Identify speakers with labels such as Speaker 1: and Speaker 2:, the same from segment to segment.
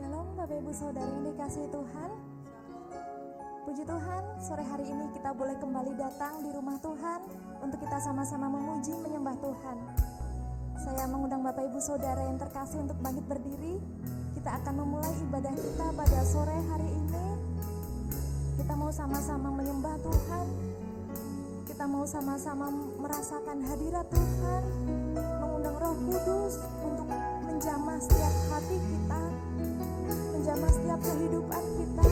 Speaker 1: Shalom Bapak Ibu Saudara yang dikasihi Tuhan. Puji Tuhan, sore hari ini kita boleh kembali datang di rumah Tuhan untuk kita sama-sama memuji menyembah Tuhan. Saya mengundang Bapak Ibu Saudara yang terkasih untuk bangkit berdiri. Kita akan memulai ibadah kita pada sore hari ini. Kita mau sama-sama menyembah Tuhan. Kita mau sama-sama merasakan hadirat Tuhan, mengundang Roh Kudus untuk menjamah setiap hati kita, menjamah setiap kehidupan kita,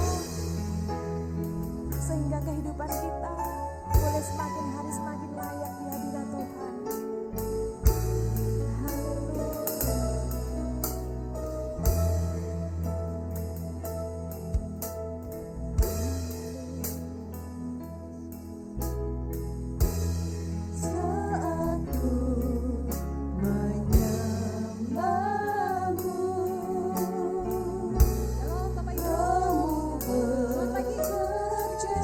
Speaker 1: sehingga kehidupan kita boleh semakin hari semakin layak di hadirat Tuhan. Haleluya. Saat ku menyembahmu, halo Bapak Ibu, selamat pagi. Bekerja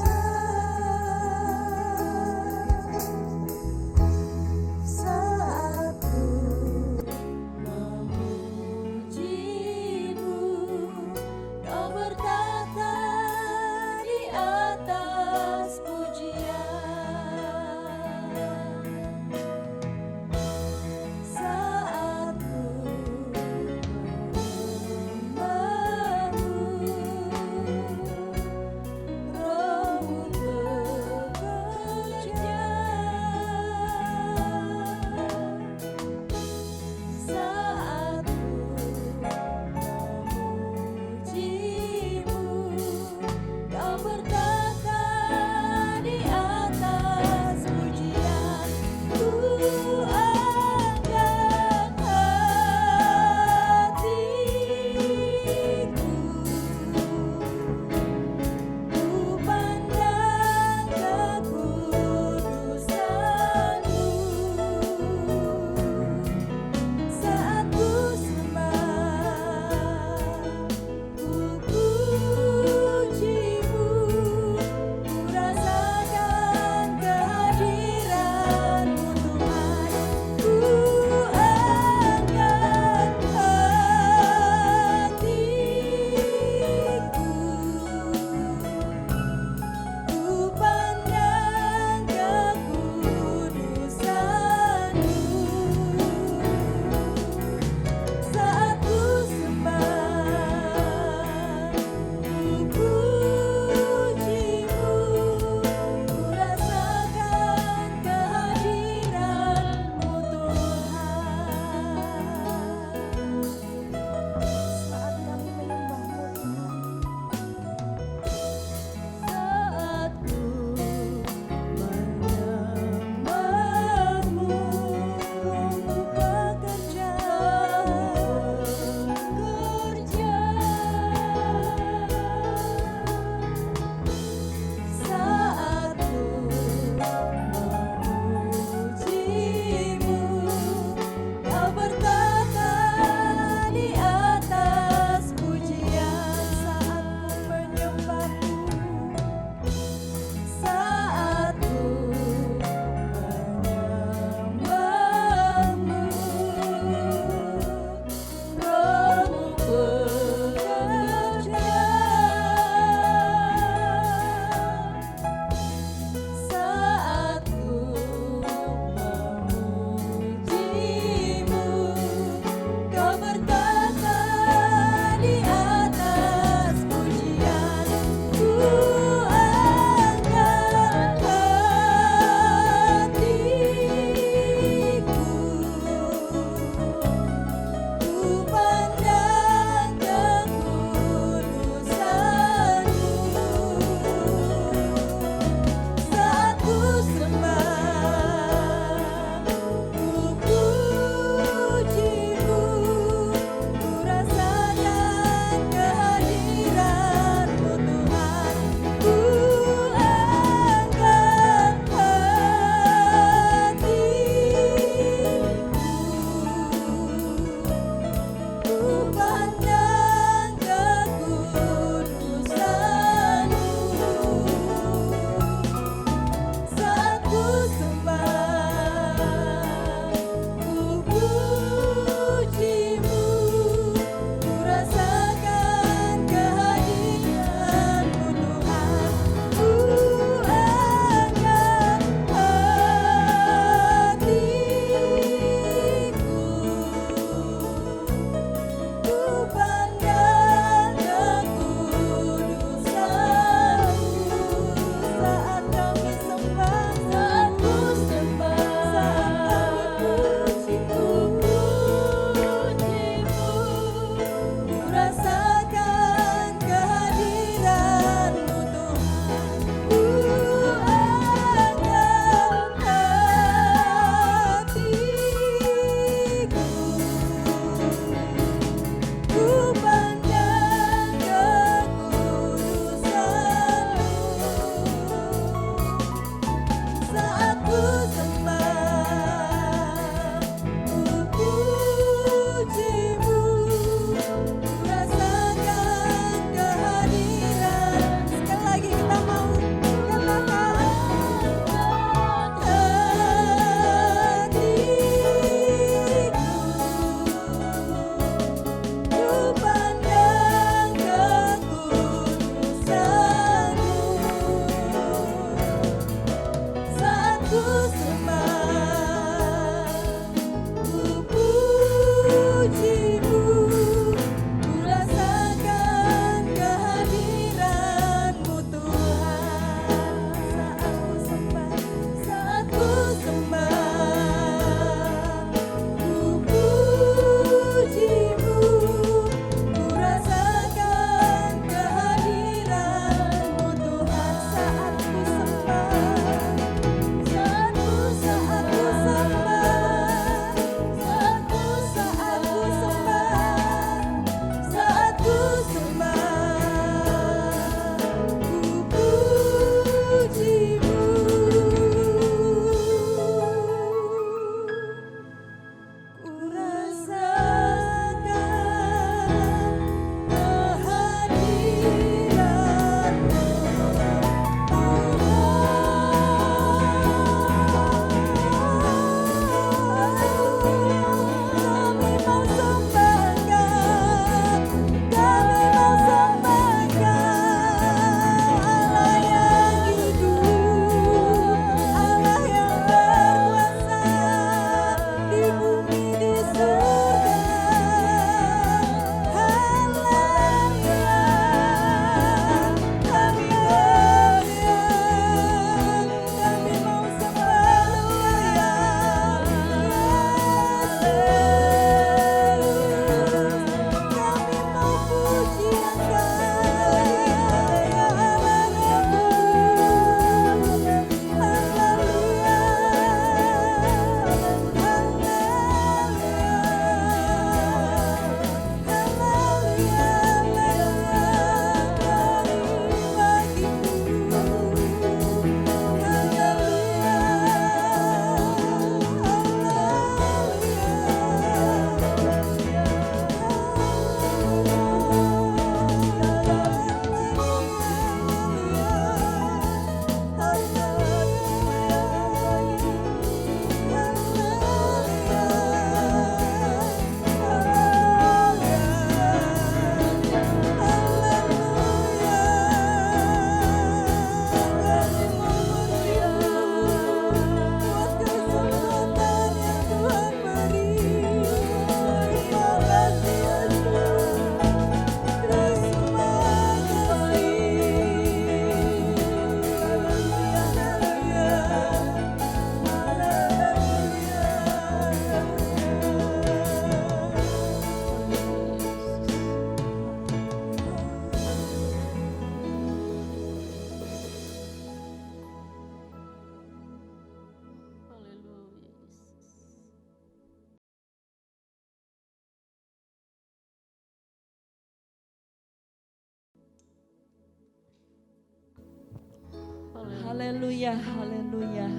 Speaker 2: Haleluya, haleluya.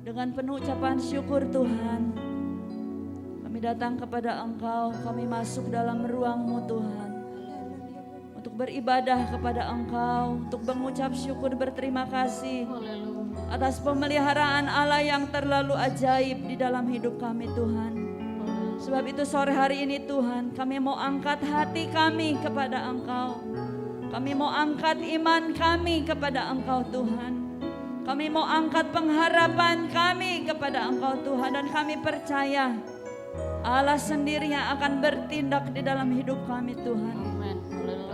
Speaker 2: Dengan penuh ucapan syukur Tuhan, kami datang kepada Engkau, kami masuk dalam ruang-Mu Tuhan. Untuk beribadah kepada Engkau, untuk mengucap syukur berterima kasih atas pemeliharaan Allah yang terlalu ajaib di dalam hidup kami Tuhan. Sebab itu sore hari ini Tuhan, kami mau angkat hati kami kepada Engkau. Kami mau angkat iman kami kepada Engkau Tuhan. Kami mau angkat pengharapan kami kepada Engkau Tuhan. Dan kami percaya Allah sendiri yang akan bertindak di dalam hidup kami Tuhan.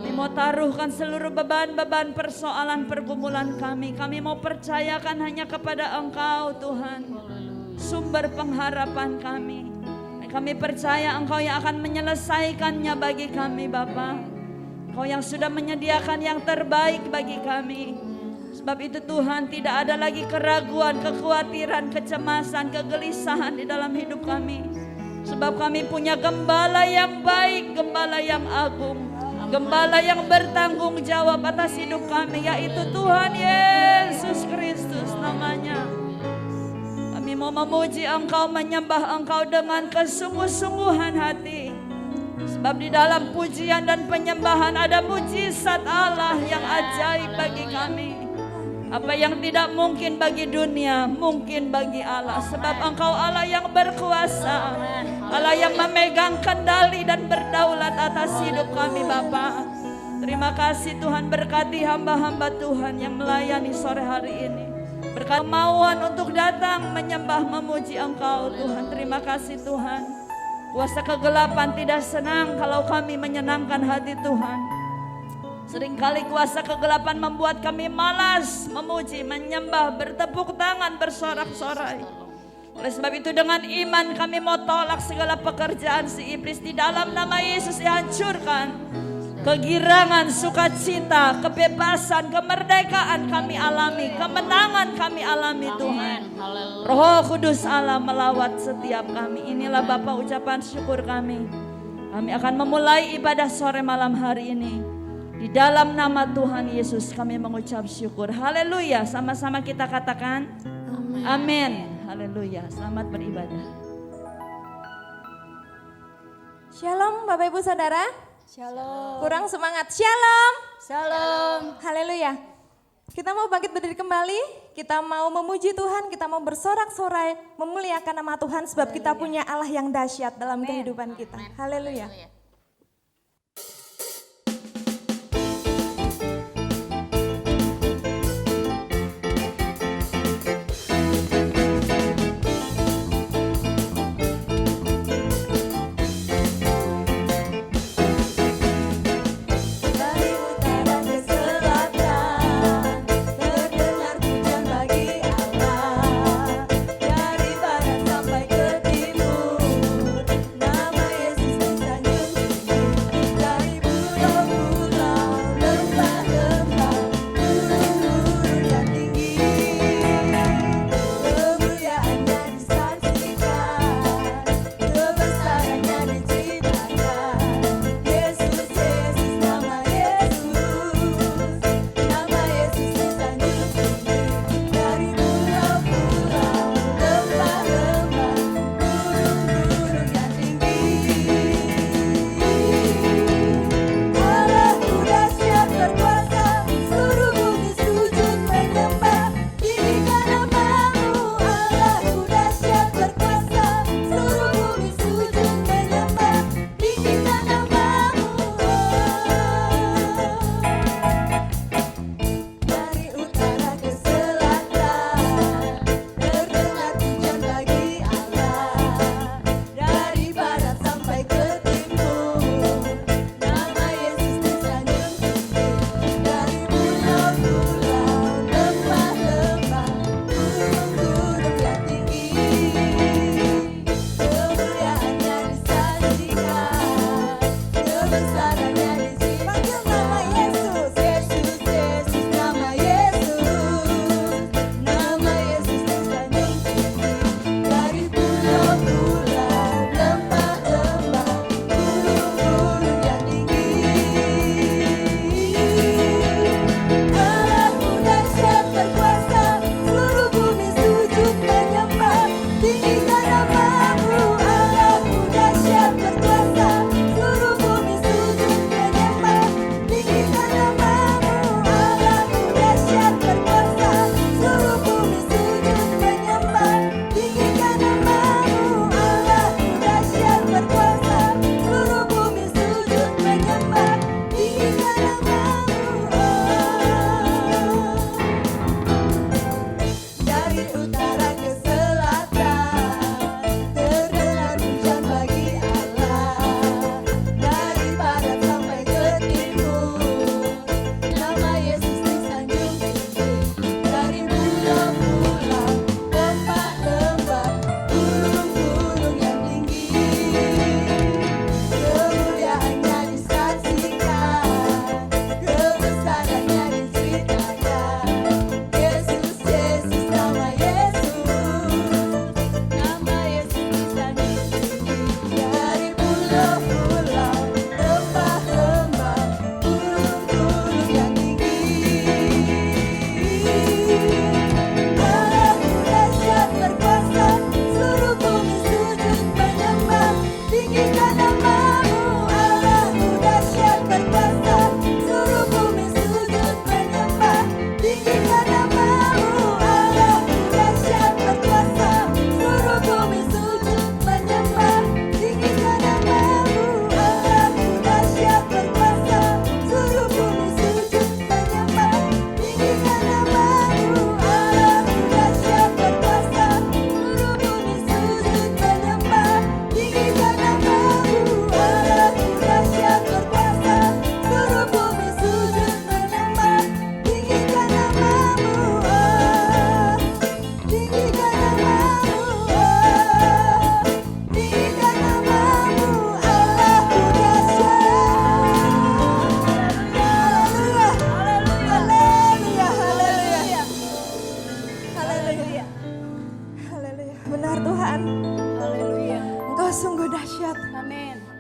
Speaker 2: Kami mau taruhkan seluruh beban-beban persoalan pergumulan kami. Kami mau percayakan hanya kepada Engkau Tuhan, sumber pengharapan kami. Dan kami percaya Engkau yang akan menyelesaikannya bagi kami Bapa. Engkau yang sudah menyediakan yang terbaik bagi kami. Sebab itu Tuhan, tidak ada lagi keraguan, kekhawatiran, kecemasan, kegelisahan di dalam hidup kami. Sebab kami punya gembala yang baik, gembala yang agung, gembala yang bertanggung jawab atas hidup kami, yaitu Tuhan Yesus Kristus namanya. Kami mau memuji Engkau, menyembah Engkau dengan kesungguh-sungguhan hati. Sebab di dalam pujian dan penyembahan ada mujizat Allah yang ajaib bagi kami. Apa yang tidak mungkin bagi dunia, mungkin bagi Allah. Sebab Engkau Allah yang berkuasa, Allah yang memegang kendali dan berdaulat atas hidup kami Bapa. Terima kasih Tuhan, berkati hamba-hamba Tuhan yang melayani sore hari ini. Berkati kemauan untuk datang menyembah memuji Engkau Tuhan. Terima kasih Tuhan. Kuasa kegelapan tidak senang kalau kami menyenangkan hati Tuhan. Seringkali kuasa kegelapan membuat kami malas memuji, menyembah, bertepuk tangan, bersorak-sorai. Oleh sebab itu dengan iman kami mau tolak segala pekerjaan si iblis. Di dalam nama Yesus dihancurkan. Kegirangan, sukacita, kebebasan, kemerdekaan kami alami. Kemenangan kami alami Tuhan. Roh Kudus Allah melawat setiap kami. Inilah Bapa ucapan syukur kami. Kami akan memulai ibadah sore malam hari ini. Di dalam nama Tuhan Yesus kami mengucap syukur. Haleluya. Sama-sama kita katakan amin. Haleluya. Selamat beribadah.
Speaker 1: Shalom Bapak Ibu Saudara.
Speaker 3: Shalom.
Speaker 1: Kurang semangat. Shalom.
Speaker 3: Shalom.
Speaker 1: Haleluya. Kita mau bangkit berdiri kembali. Kita mau memuji Tuhan. Kita mau bersorak-sorai memuliakan nama Tuhan. Sebab kita punya Allah yang dahsyat dalam kehidupan kita. Haleluya.
Speaker 4: Dari barat sampai ke timur, nama Yesus mensanjung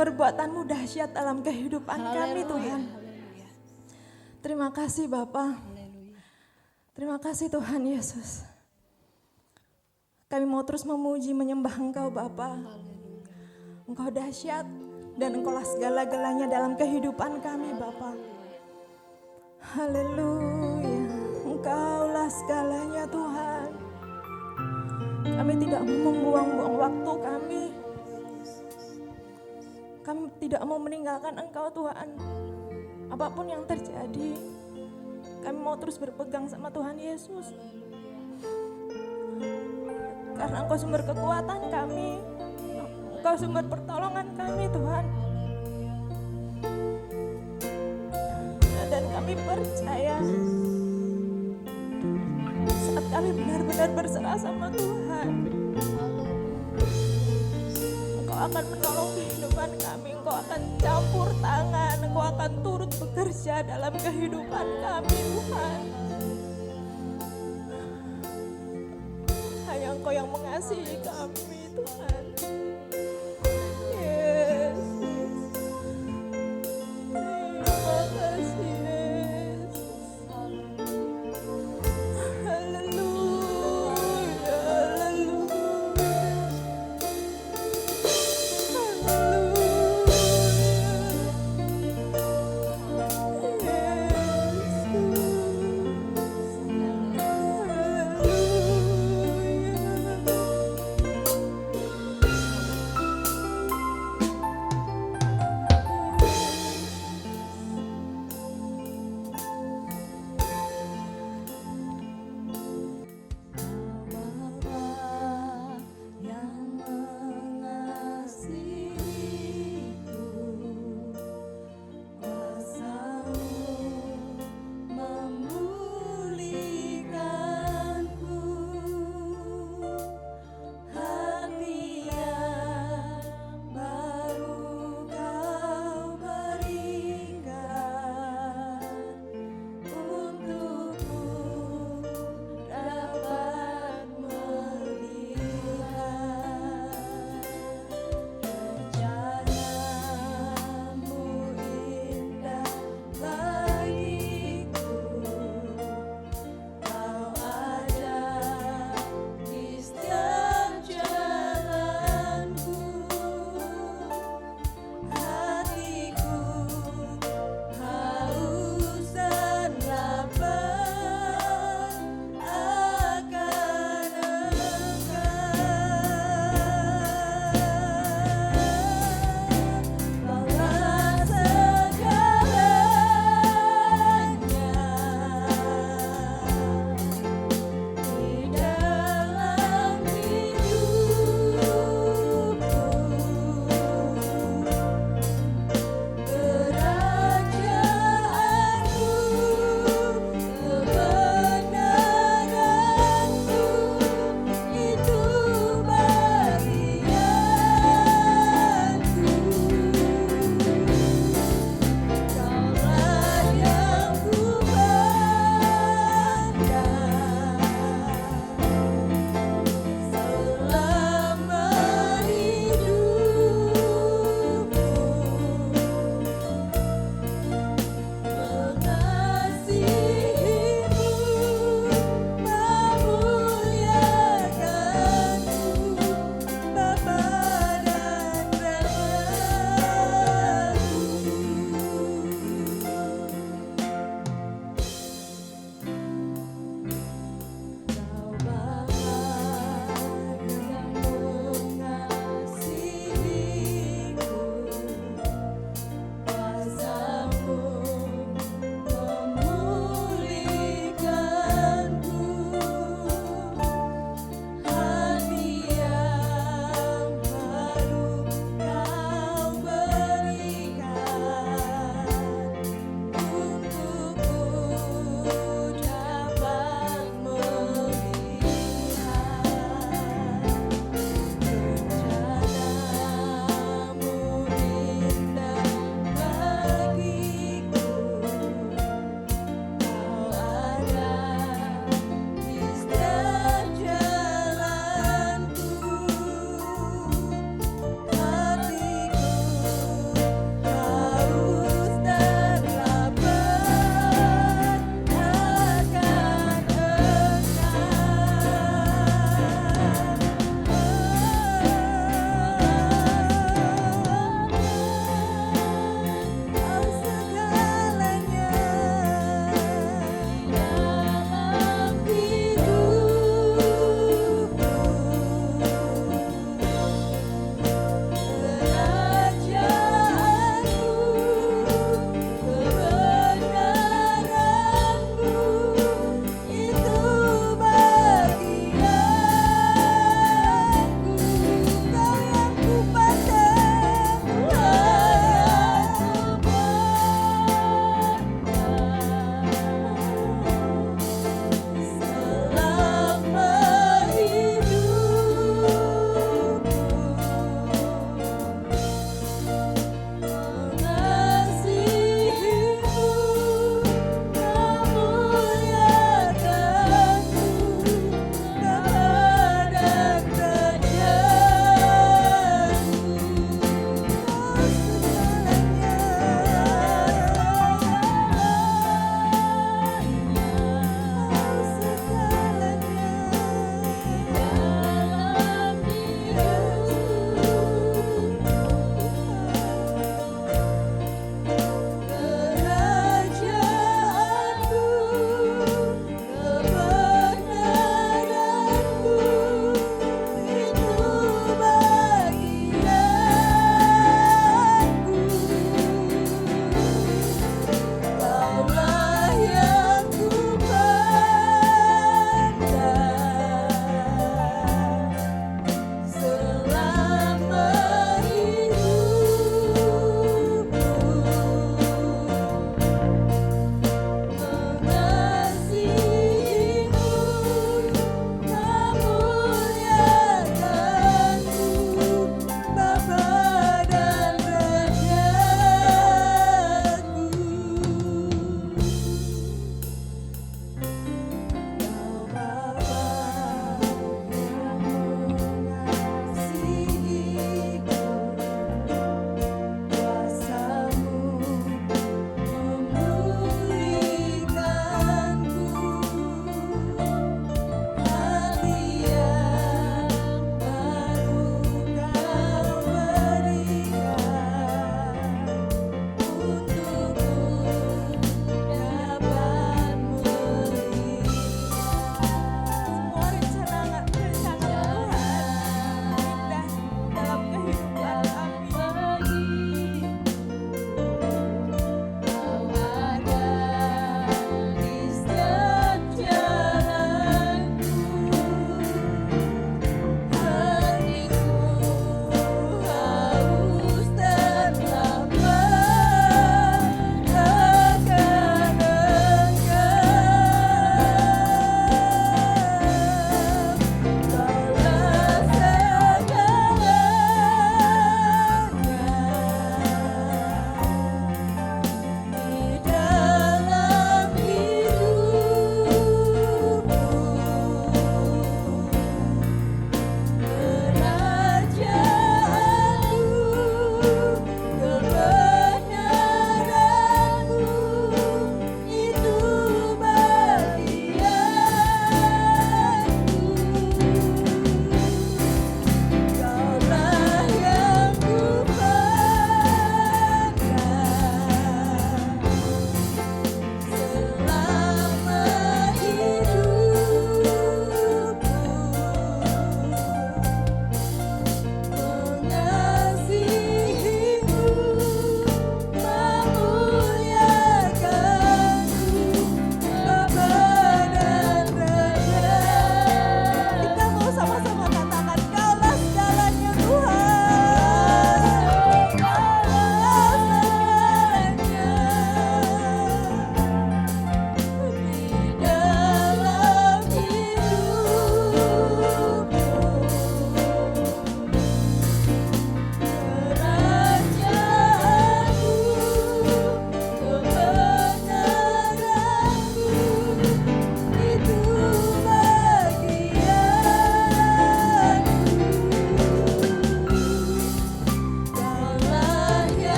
Speaker 1: Perbuatanmu dahsyat dalam kehidupan kami Tuhan. Terima kasih Bapa. Terima kasih Tuhan Yesus. Kami mau terus memuji menyembah Engkau Bapa. Engkau dahsyat dan Engkaulah segala-galanya dalam kehidupan kami Bapa. Haleluya. Engkaulah segalanya Tuhan. Kami tidak mau membuang-buang waktu kami. Kami tidak mau meninggalkan Engkau Tuhan. Apapun yang terjadi, kami mau terus berpegang sama Tuhan Yesus. Karena Engkau sumber kekuatan kami. Engkau sumber pertolongan kami Tuhan. Dan kami percaya saat kami benar-benar berserah sama Tuhan, Engkau akan menolong kehidupan kami. Engkau akan campur tangan. Engkau akan turut bekerja dalam kehidupan kami Tuhan. Hanya Engkau yang mengasihi kami Tuhan. Yesus, terima kasih Yesus. Haleluya, haleluya.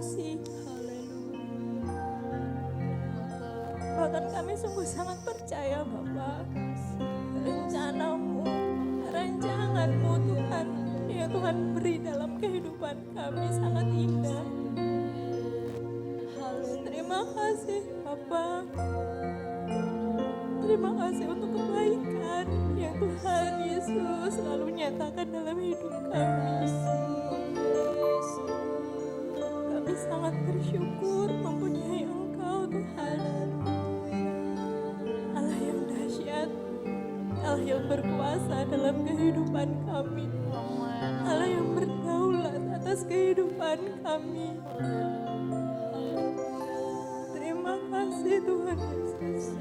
Speaker 1: kasih. Bahkan kami sungguh sangat percaya Bapa, rencanamu, rancanganmu Tuhan, yang Tuhan beri dalam kehidupan kami sangat indah. Terima kasih Bapa. Terima kasih untuk kebaikan yang Tuhan Yesus selalu nyatakan dalam hidup kami. Kami sangat bersyukur mempunyai Engkau Tuhan, Allah yang dahsyat, Allah yang berkuasa dalam kehidupan kami, Allah yang berdaulat atas kehidupan kami. Terima kasih Tuhan Yesus.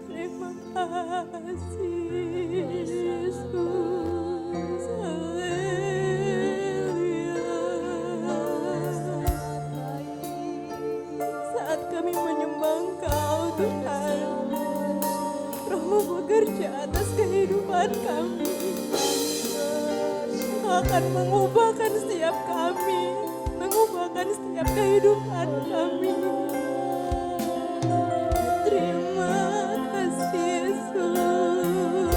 Speaker 1: Terima kasih Yesus. Haleluya. Saat kami menyembah Engkau Tuhan, Roh-Mu bekerja atas kehidupan kami. Engkau akan mengubahkan setiap kami, mengubahkan setiap kehidupan kami. Terima kasih Yesus. Haleluya.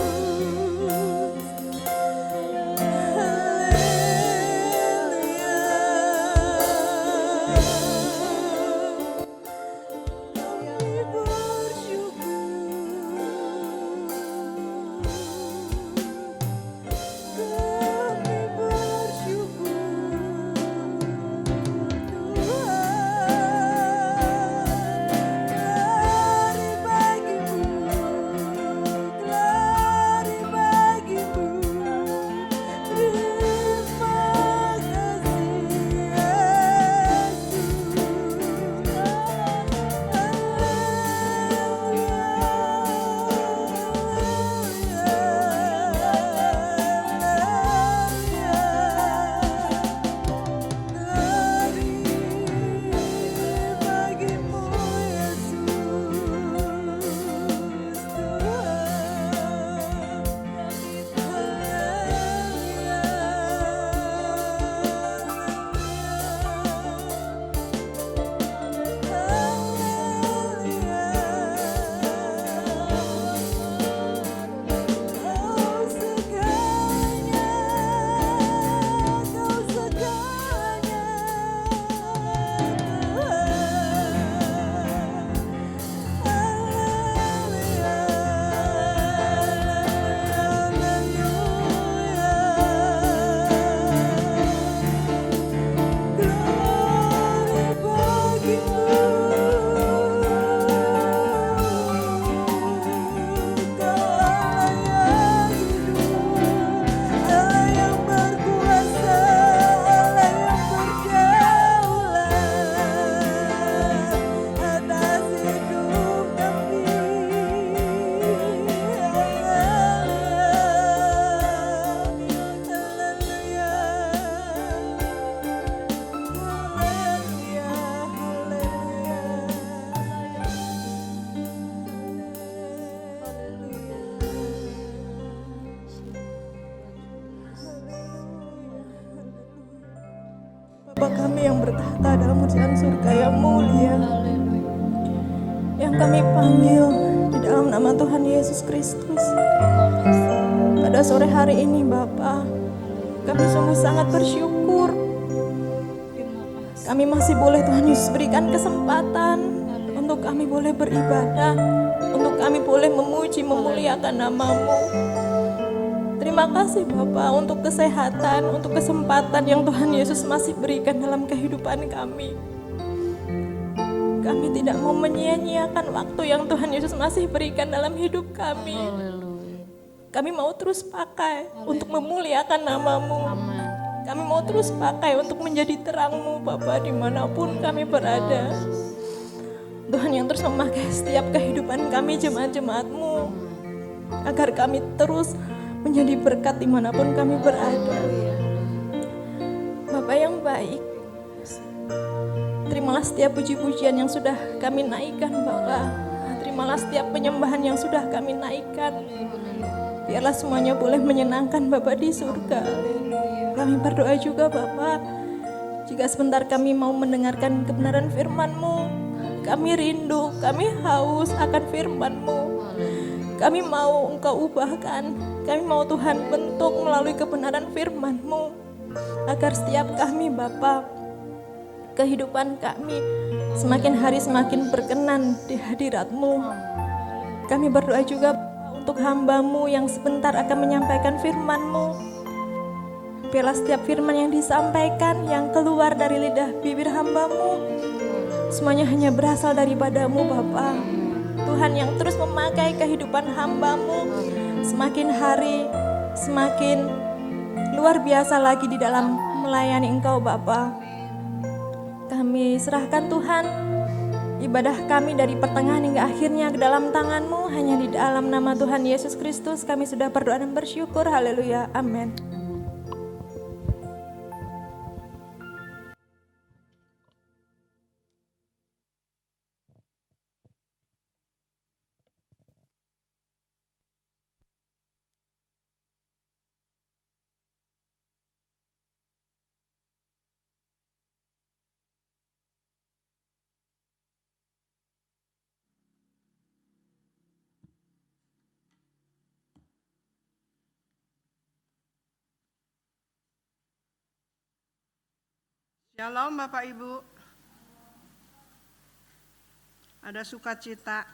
Speaker 1: Kami bersyukur. Kami bersyukur Bapa kami yang bertahta dalam kerajaan surga yang mulia, yang kami panggil di dalam nama Tuhan Yesus Kristus. Pada sore hari ini Bapa, kami sungguh sangat bersyukur. Kami masih boleh Tuhan Yesus berikan kesempatan untuk kami boleh beribadah, untuk kami boleh memuji, memuliakan nama-Mu. Terima kasih Bapa untuk kesehatan, untuk kesempatan yang Tuhan Yesus masih berikan dalam kehidupan kami. Kami tidak mau menyia-nyiakan waktu yang Tuhan Yesus masih berikan dalam hidup kami. Kami mau terus pakai untuk memuliakan nama-Mu. Kami mau terus pakai untuk menjadi terang-Mu Bapa dimanapun kami berada. Tuhan yang terus memakai setiap kehidupan kami jemaat-jemaat-Mu, agar kami terus menjadi berkat dimanapun kami berada. Bapa yang baik, terimalah setiap puji-pujian yang sudah kami naikkan Bapa. Terimalah setiap penyembahan yang sudah kami naikkan. Biarlah semuanya boleh menyenangkan Bapa di surga. Kami berdoa juga Bapa,
Speaker 4: Jika sebentar kami mau mendengarkan kebenaran firman-Mu, kami rindu, kami haus akan firman-Mu. Kami mau Engkau ubahkan, kami mau Tuhan bentuk melalui kebenaran firman-Mu, agar setiap kami Bapa, kehidupan kami semakin hari semakin berkenan di hadirat-Mu. Kami berdoa juga untuk hamba-Mu yang sebentar akan menyampaikan firman-Mu. Biarlah setiap firman yang disampaikan, yang keluar dari lidah bibir hamba-Mu, semuanya hanya berasal daripada-Mu Bapa. Tuhan yang terus memakai kehidupan hamba-Mu semakin hari semakin luar biasa lagi di dalam melayani Engkau Bapa. Kami serahkan Tuhan ibadah kami dari pertengahan hingga akhirnya ke dalam tangan-Mu. Hanya di dalam nama Tuhan Yesus Kristus kami sudah berdoa dan bersyukur. Haleluya, amin.
Speaker 5: Shalom Bapak Ibu. Ada sukacita.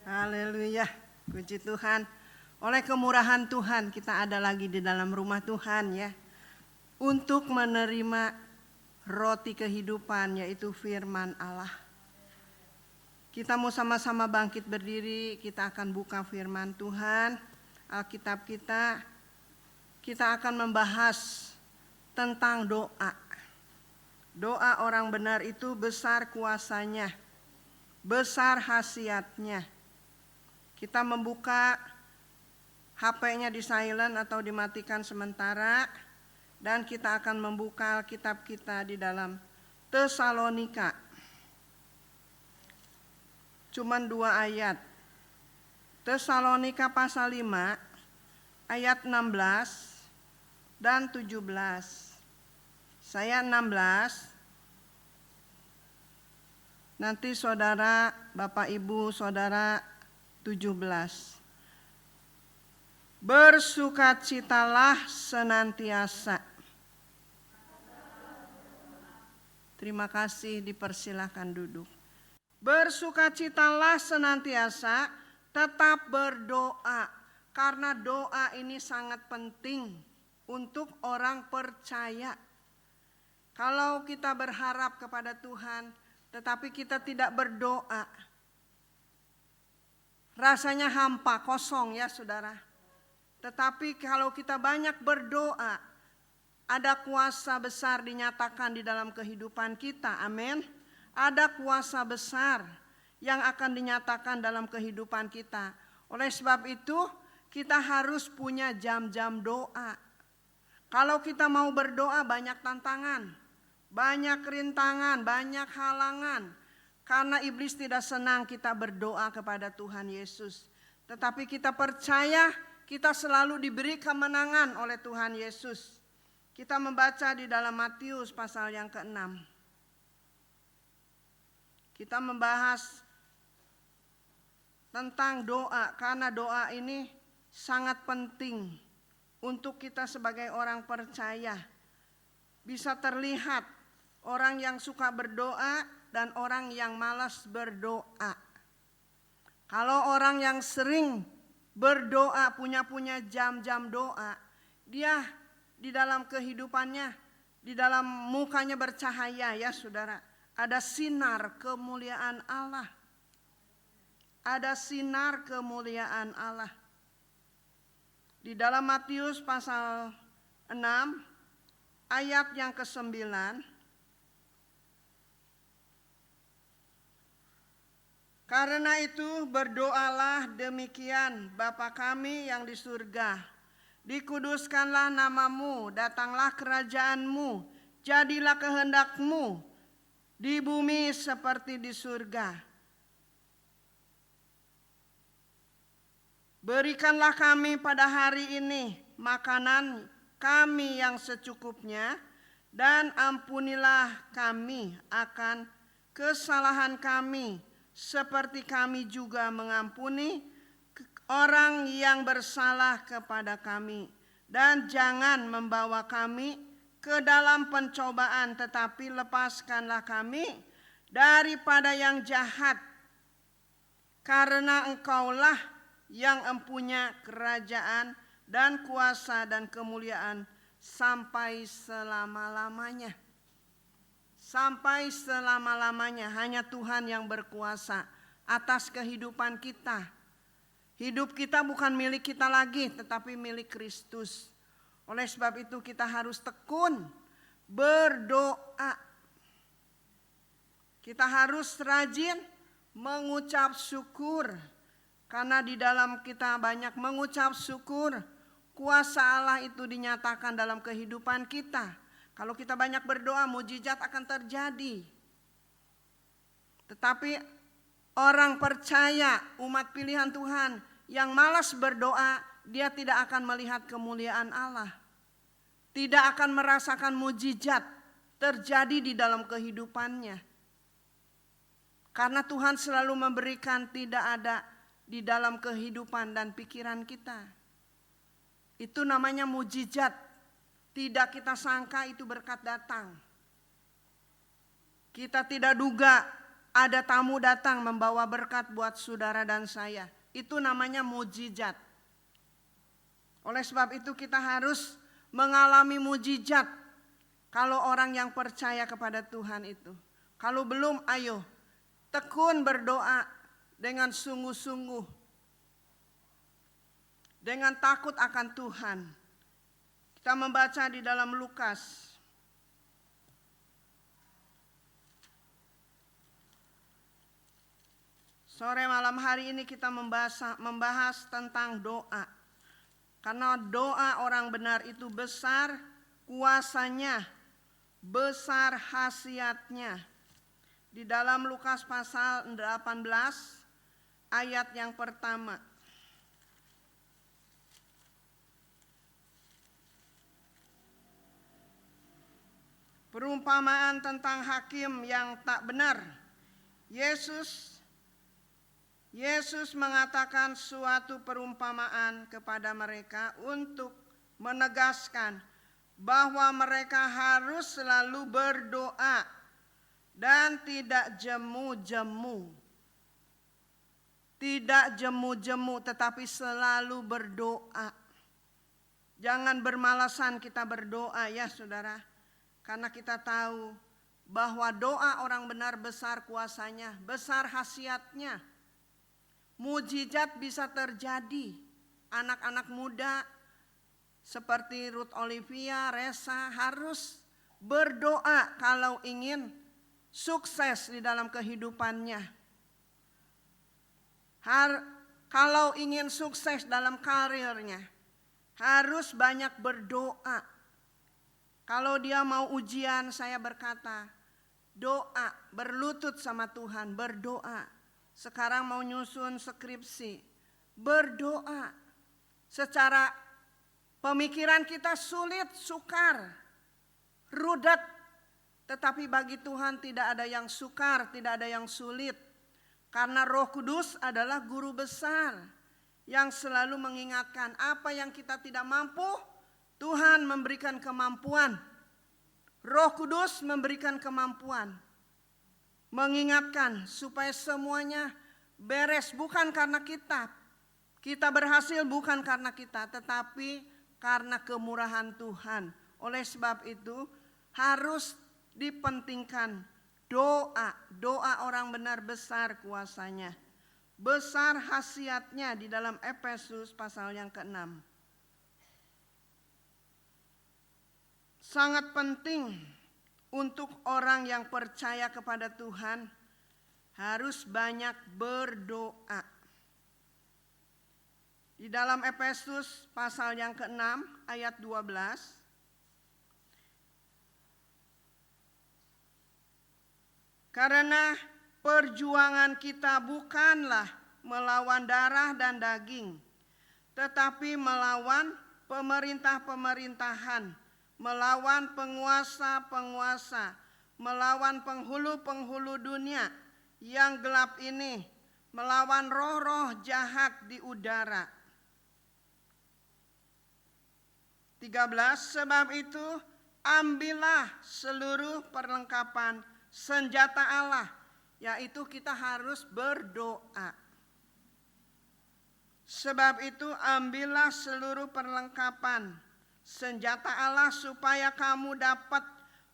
Speaker 5: Haleluya. Puji Tuhan. Oleh kemurahan Tuhan kita ada lagi di dalam rumah Tuhan ya. Untuk menerima roti kehidupan yaitu firman Allah. Kita mau sama-sama bangkit berdiri. Kita akan buka firman Tuhan. Alkitab kita. Kita akan membahas tentang doa. Doa orang benar itu besar kuasanya, besar khasiatnya. Kita membuka HP-nya di silent atau dimatikan sementara, dan kita akan membuka Alkitab kita di dalam Tesalonika. Cuman 2 ayat. Tesalonika pasal 5 ayat 16 dan 17. Saya 16, nanti saudara, Bapak Ibu, saudara 17. Bersukacitalah senantiasa. Terima kasih, dipersilakan duduk. Bersukacitalah senantiasa, tetap berdoa. Karena doa ini sangat penting untuk orang percaya. Kalau kita berharap kepada Tuhan, tetapi kita tidak berdoa, rasanya hampa, kosong ya saudara. Tetapi kalau kita banyak berdoa, ada kuasa besar dinyatakan di dalam kehidupan kita, amin. Ada kuasa besar yang akan dinyatakan dalam kehidupan kita. Oleh sebab itu, kita harus punya jam-jam doa. Kalau kita mau berdoa banyak tantangan. Banyak rintangan, banyak halangan. Karena iblis tidak senang kita berdoa kepada Tuhan Yesus. Tetapi kita percaya kita selalu diberi kemenangan oleh Tuhan Yesus. Kita membaca di dalam Matius pasal yang ke-6. Kita membahas tentang doa. Karena doa ini sangat penting untuk kita sebagai orang percaya. Bisa terlihat orang yang suka berdoa dan orang yang malas berdoa. Kalau orang yang sering berdoa, punya jam-jam doa, dia di dalam kehidupannya, di dalam mukanya bercahaya ya saudara. Ada sinar kemuliaan Allah. Ada sinar kemuliaan Allah. Di dalam Matius pasal 6 ayat yang ke-9, karena itu berdoalah demikian, Bapa kami yang di surga, dikuduskanlah namamu, datanglah kerajaanmu, jadilah kehendakmu di bumi seperti di surga. Berikanlah kami pada hari ini makanan kami yang secukupnya, dan ampunilah kami akan kesalahan kami, seperti kami juga mengampuni orang yang bersalah kepada kami. Dan jangan membawa kami ke dalam pencobaan, tetapi lepaskanlah kami daripada yang jahat. Karena Engkaulah yang empunya kerajaan dan kuasa dan kemuliaan sampai selama-lamanya. Sampai selama-lamanya. Hanya Tuhan yang berkuasa atas kehidupan kita. Hidup kita bukan milik kita lagi, tetapi milik Kristus. Oleh sebab itu kita harus tekun berdoa. Kita harus rajin mengucap syukur. Karena di dalam kita banyak mengucap syukur, kuasa Allah itu dinyatakan dalam kehidupan kita. Kalau kita banyak berdoa, mujizat akan terjadi. Tetapi orang percaya, umat pilihan Tuhan yang malas berdoa, dia tidak akan melihat kemuliaan Allah. Tidak akan merasakan mujizat terjadi di dalam kehidupannya. Karena Tuhan selalu memberikan, tidak ada di dalam kehidupan dan pikiran kita. Itu namanya mujizat. Tidak kita sangka itu berkat datang. Kita tidak duga ada tamu datang membawa berkat buat saudara dan saya. Itu namanya mujizat. Oleh sebab itu kita harus mengalami mujizat kalau orang yang percaya kepada Tuhan itu. Kalau belum, ayo tekun berdoa dengan sungguh-sungguh, dengan takut akan Tuhan. Kita membaca di dalam Lukas sore malam hari ini kita membahas tentang doa. Karena doa orang benar itu besar kuasanya, besar khasiatnya. Di dalam Lukas pasal 18 ayat yang pertama. Perumpamaan tentang hakim yang tak benar. Yesus mengatakan suatu perumpamaan kepada mereka untuk menegaskan bahwa mereka harus selalu berdoa dan tidak jemu-jemu. Tidak jemu-jemu, tetapi selalu berdoa. Jangan bermalasan kita berdoa ya saudara. Karena kita tahu bahwa doa orang benar besar kuasanya, besar khasiatnya. Mujizat bisa terjadi. Anak-anak muda seperti Ruth Olivia, Resa harus berdoa kalau ingin sukses di dalam kehidupannya. Kalau ingin sukses dalam karirnya, harus banyak berdoa. Kalau dia mau ujian, saya berkata, doa, berlutut sama Tuhan, berdoa. Sekarang mau nyusun skripsi, berdoa. Secara pemikiran kita sulit, sukar, rudet. Tetapi bagi Tuhan tidak ada yang sukar, tidak ada yang sulit. Karena Roh Kudus adalah guru besar yang selalu mengingatkan apa yang kita tidak mampu, Tuhan memberikan kemampuan. Roh Kudus memberikan kemampuan. Mengingatkan supaya semuanya beres, bukan karena kita. Kita berhasil bukan karena kita, tetapi karena kemurahan Tuhan. Oleh sebab itu harus dipentingkan doa. Doa orang benar besar kuasanya, besar khasiatnya di dalam Efesus pasal yang ke-6. Sangat penting untuk orang yang percaya kepada Tuhan harus banyak berdoa. Di dalam Efesus pasal yang ke-6 ayat 12. Karena perjuangan kita bukanlah melawan darah dan daging, tetapi melawan pemerintah-pemerintahan, melawan penguasa-penguasa, melawan penghulu-penghulu dunia yang gelap ini, melawan roh-roh jahat di udara. 13, sebab itu ambillah seluruh perlengkapan senjata Allah, yaitu kita harus berdoa. Sebab itu ambillah seluruh perlengkapan senjata Allah supaya kamu dapat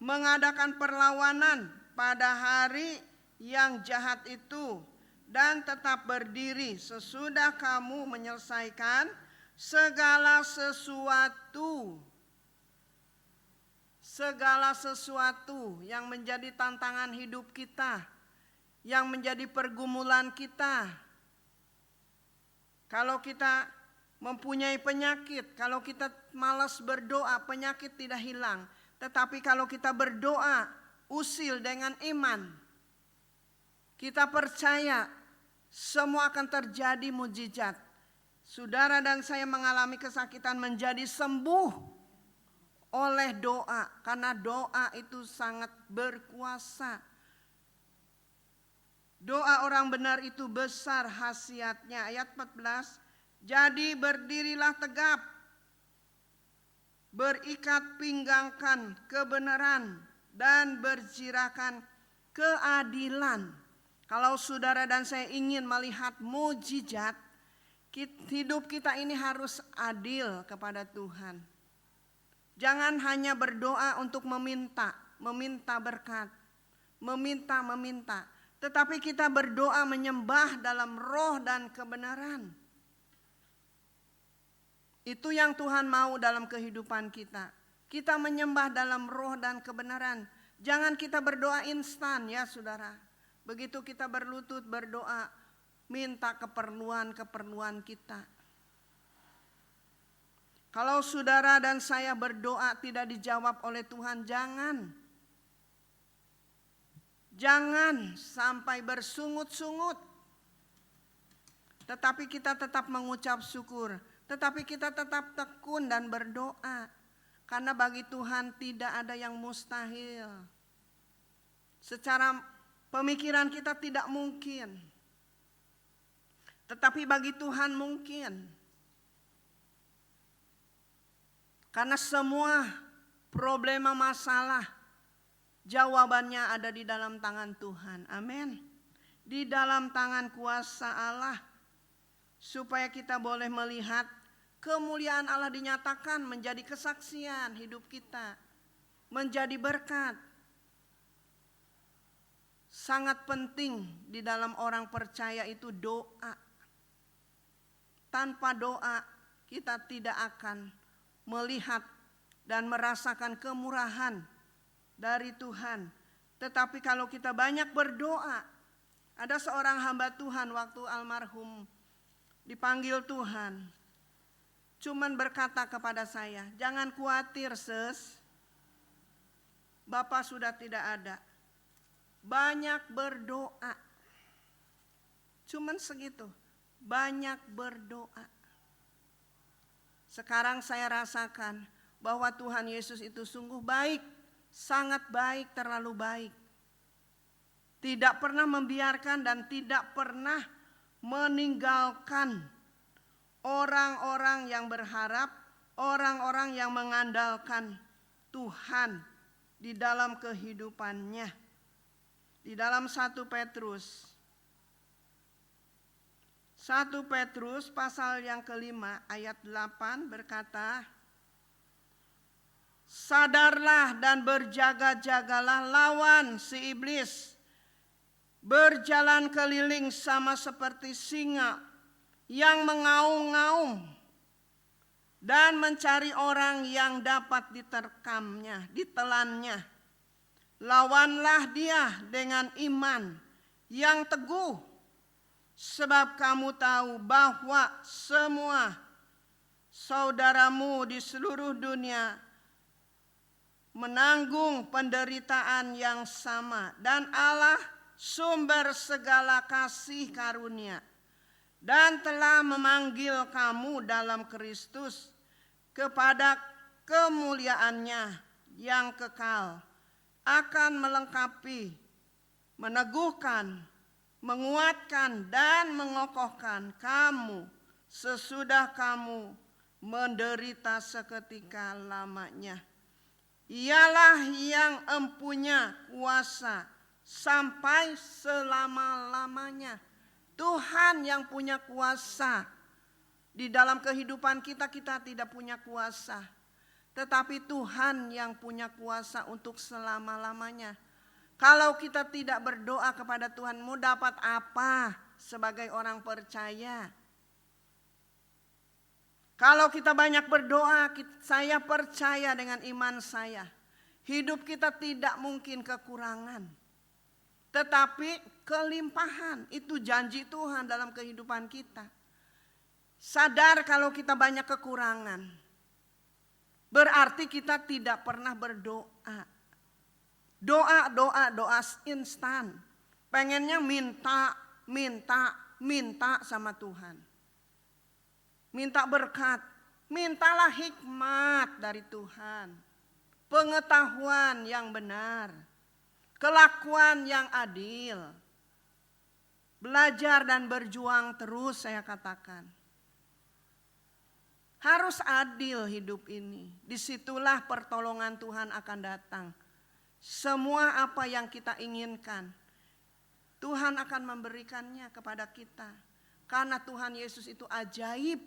Speaker 5: mengadakan perlawanan pada hari yang jahat itu dan tetap berdiri sesudah kamu menyelesaikan segala sesuatu yang menjadi tantangan hidup kita, yang menjadi pergumulan kita. Kalau kita mempunyai penyakit, kalau kita malas berdoa, penyakit tidak hilang. Tetapi kalau kita berdoa usil dengan iman, kita percaya semua akan terjadi mujizat. Saudara dan saya mengalami kesakitan menjadi sembuh oleh doa, karena doa itu sangat berkuasa. Doa orang benar itu besar khasiatnya. Ayat 14, jadi berdirilah tegap, berikat pinggangkan kebenaran dan berjirakan keadilan. Kalau saudara dan saya ingin melihat mujizat, hidup kita ini harus adil kepada Tuhan. Jangan hanya berdoa untuk meminta berkat, meminta. Tetapi kita berdoa menyembah dalam roh dan kebenaran. Itu yang Tuhan mau dalam kehidupan kita. Kita menyembah dalam roh dan kebenaran. Jangan kita berdoa instan ya saudara. Begitu kita berlutut berdoa, minta keperluan kita. Kalau saudara dan saya berdoa tidak dijawab oleh Tuhan, jangan sampai bersungut-sungut. Tetapi kita tetap mengucap syukur, tetapi kita tetap tekun dan berdoa. Karena bagi Tuhan tidak ada yang mustahil. Secara pemikiran kita tidak mungkin. Tetapi bagi Tuhan mungkin. Karena semua problema masalah jawabannya ada di dalam tangan Tuhan. Amin. Di dalam tangan kuasa Allah. Supaya kita boleh melihat kemuliaan Allah dinyatakan menjadi kesaksian hidup kita. Menjadi berkat. Sangat penting di dalam orang percaya itu doa. Tanpa doa kita tidak akan melihat dan merasakan kemurahan dari Tuhan. Tetapi kalau kita banyak berdoa, ada seorang hamba Tuhan waktu almarhum dipanggil Tuhan, cuman berkata kepada saya, jangan khawatir sis, Bapak sudah tidak ada. Banyak berdoa. Cuman segitu, banyak berdoa. Sekarang saya rasakan bahwa Tuhan Yesus itu sungguh baik, sangat baik, terlalu baik. Tidak pernah membiarkan dan tidak pernah meninggalkan orang-orang yang berharap, orang-orang yang mengandalkan Tuhan di dalam kehidupannya. Di dalam 1 Petrus pasal yang kelima ayat 8 berkata, sadarlah dan berjaga-jagalah lawan si iblis, berjalan keliling sama seperti singa yang mengaum-ngaum dan mencari orang yang dapat ditelannya. Lawanlah dia dengan iman yang teguh, sebab kamu tahu bahwa semua saudaramu di seluruh dunia menanggung penderitaan yang sama, dan Allah sumber segala kasih karunia dan telah memanggil kamu dalam Kristus kepada kemuliaannya yang kekal akan melengkapi, meneguhkan, menguatkan dan mengokohkan kamu sesudah kamu menderita seketika lamanya. Ialah yang empunya kuasa sampai selama-lamanya. Tuhan yang punya kuasa. Di dalam kehidupan kita, kita tidak punya kuasa. Tetapi Tuhan yang punya kuasa untuk selama-lamanya. Kalau kita tidak berdoa kepada Tuhan, mau dapat apa sebagai orang percaya? Kalau kita banyak berdoa, saya percaya dengan iman saya, hidup kita tidak mungkin kekurangan. Tetapi kelimpahan, itu janji Tuhan dalam kehidupan kita. Sadar kalau kita banyak kekurangan, berarti kita tidak pernah berdoa. Doa instan. Pengennya minta sama Tuhan. Minta berkat, mintalah hikmat dari Tuhan. Pengetahuan yang benar, kelakuan yang adil. Belajar dan berjuang terus, saya katakan. Harus adil hidup ini. Disitulah pertolongan Tuhan akan datang. Semua apa yang kita inginkan, Tuhan akan memberikannya kepada kita. Karena Tuhan Yesus itu ajaib,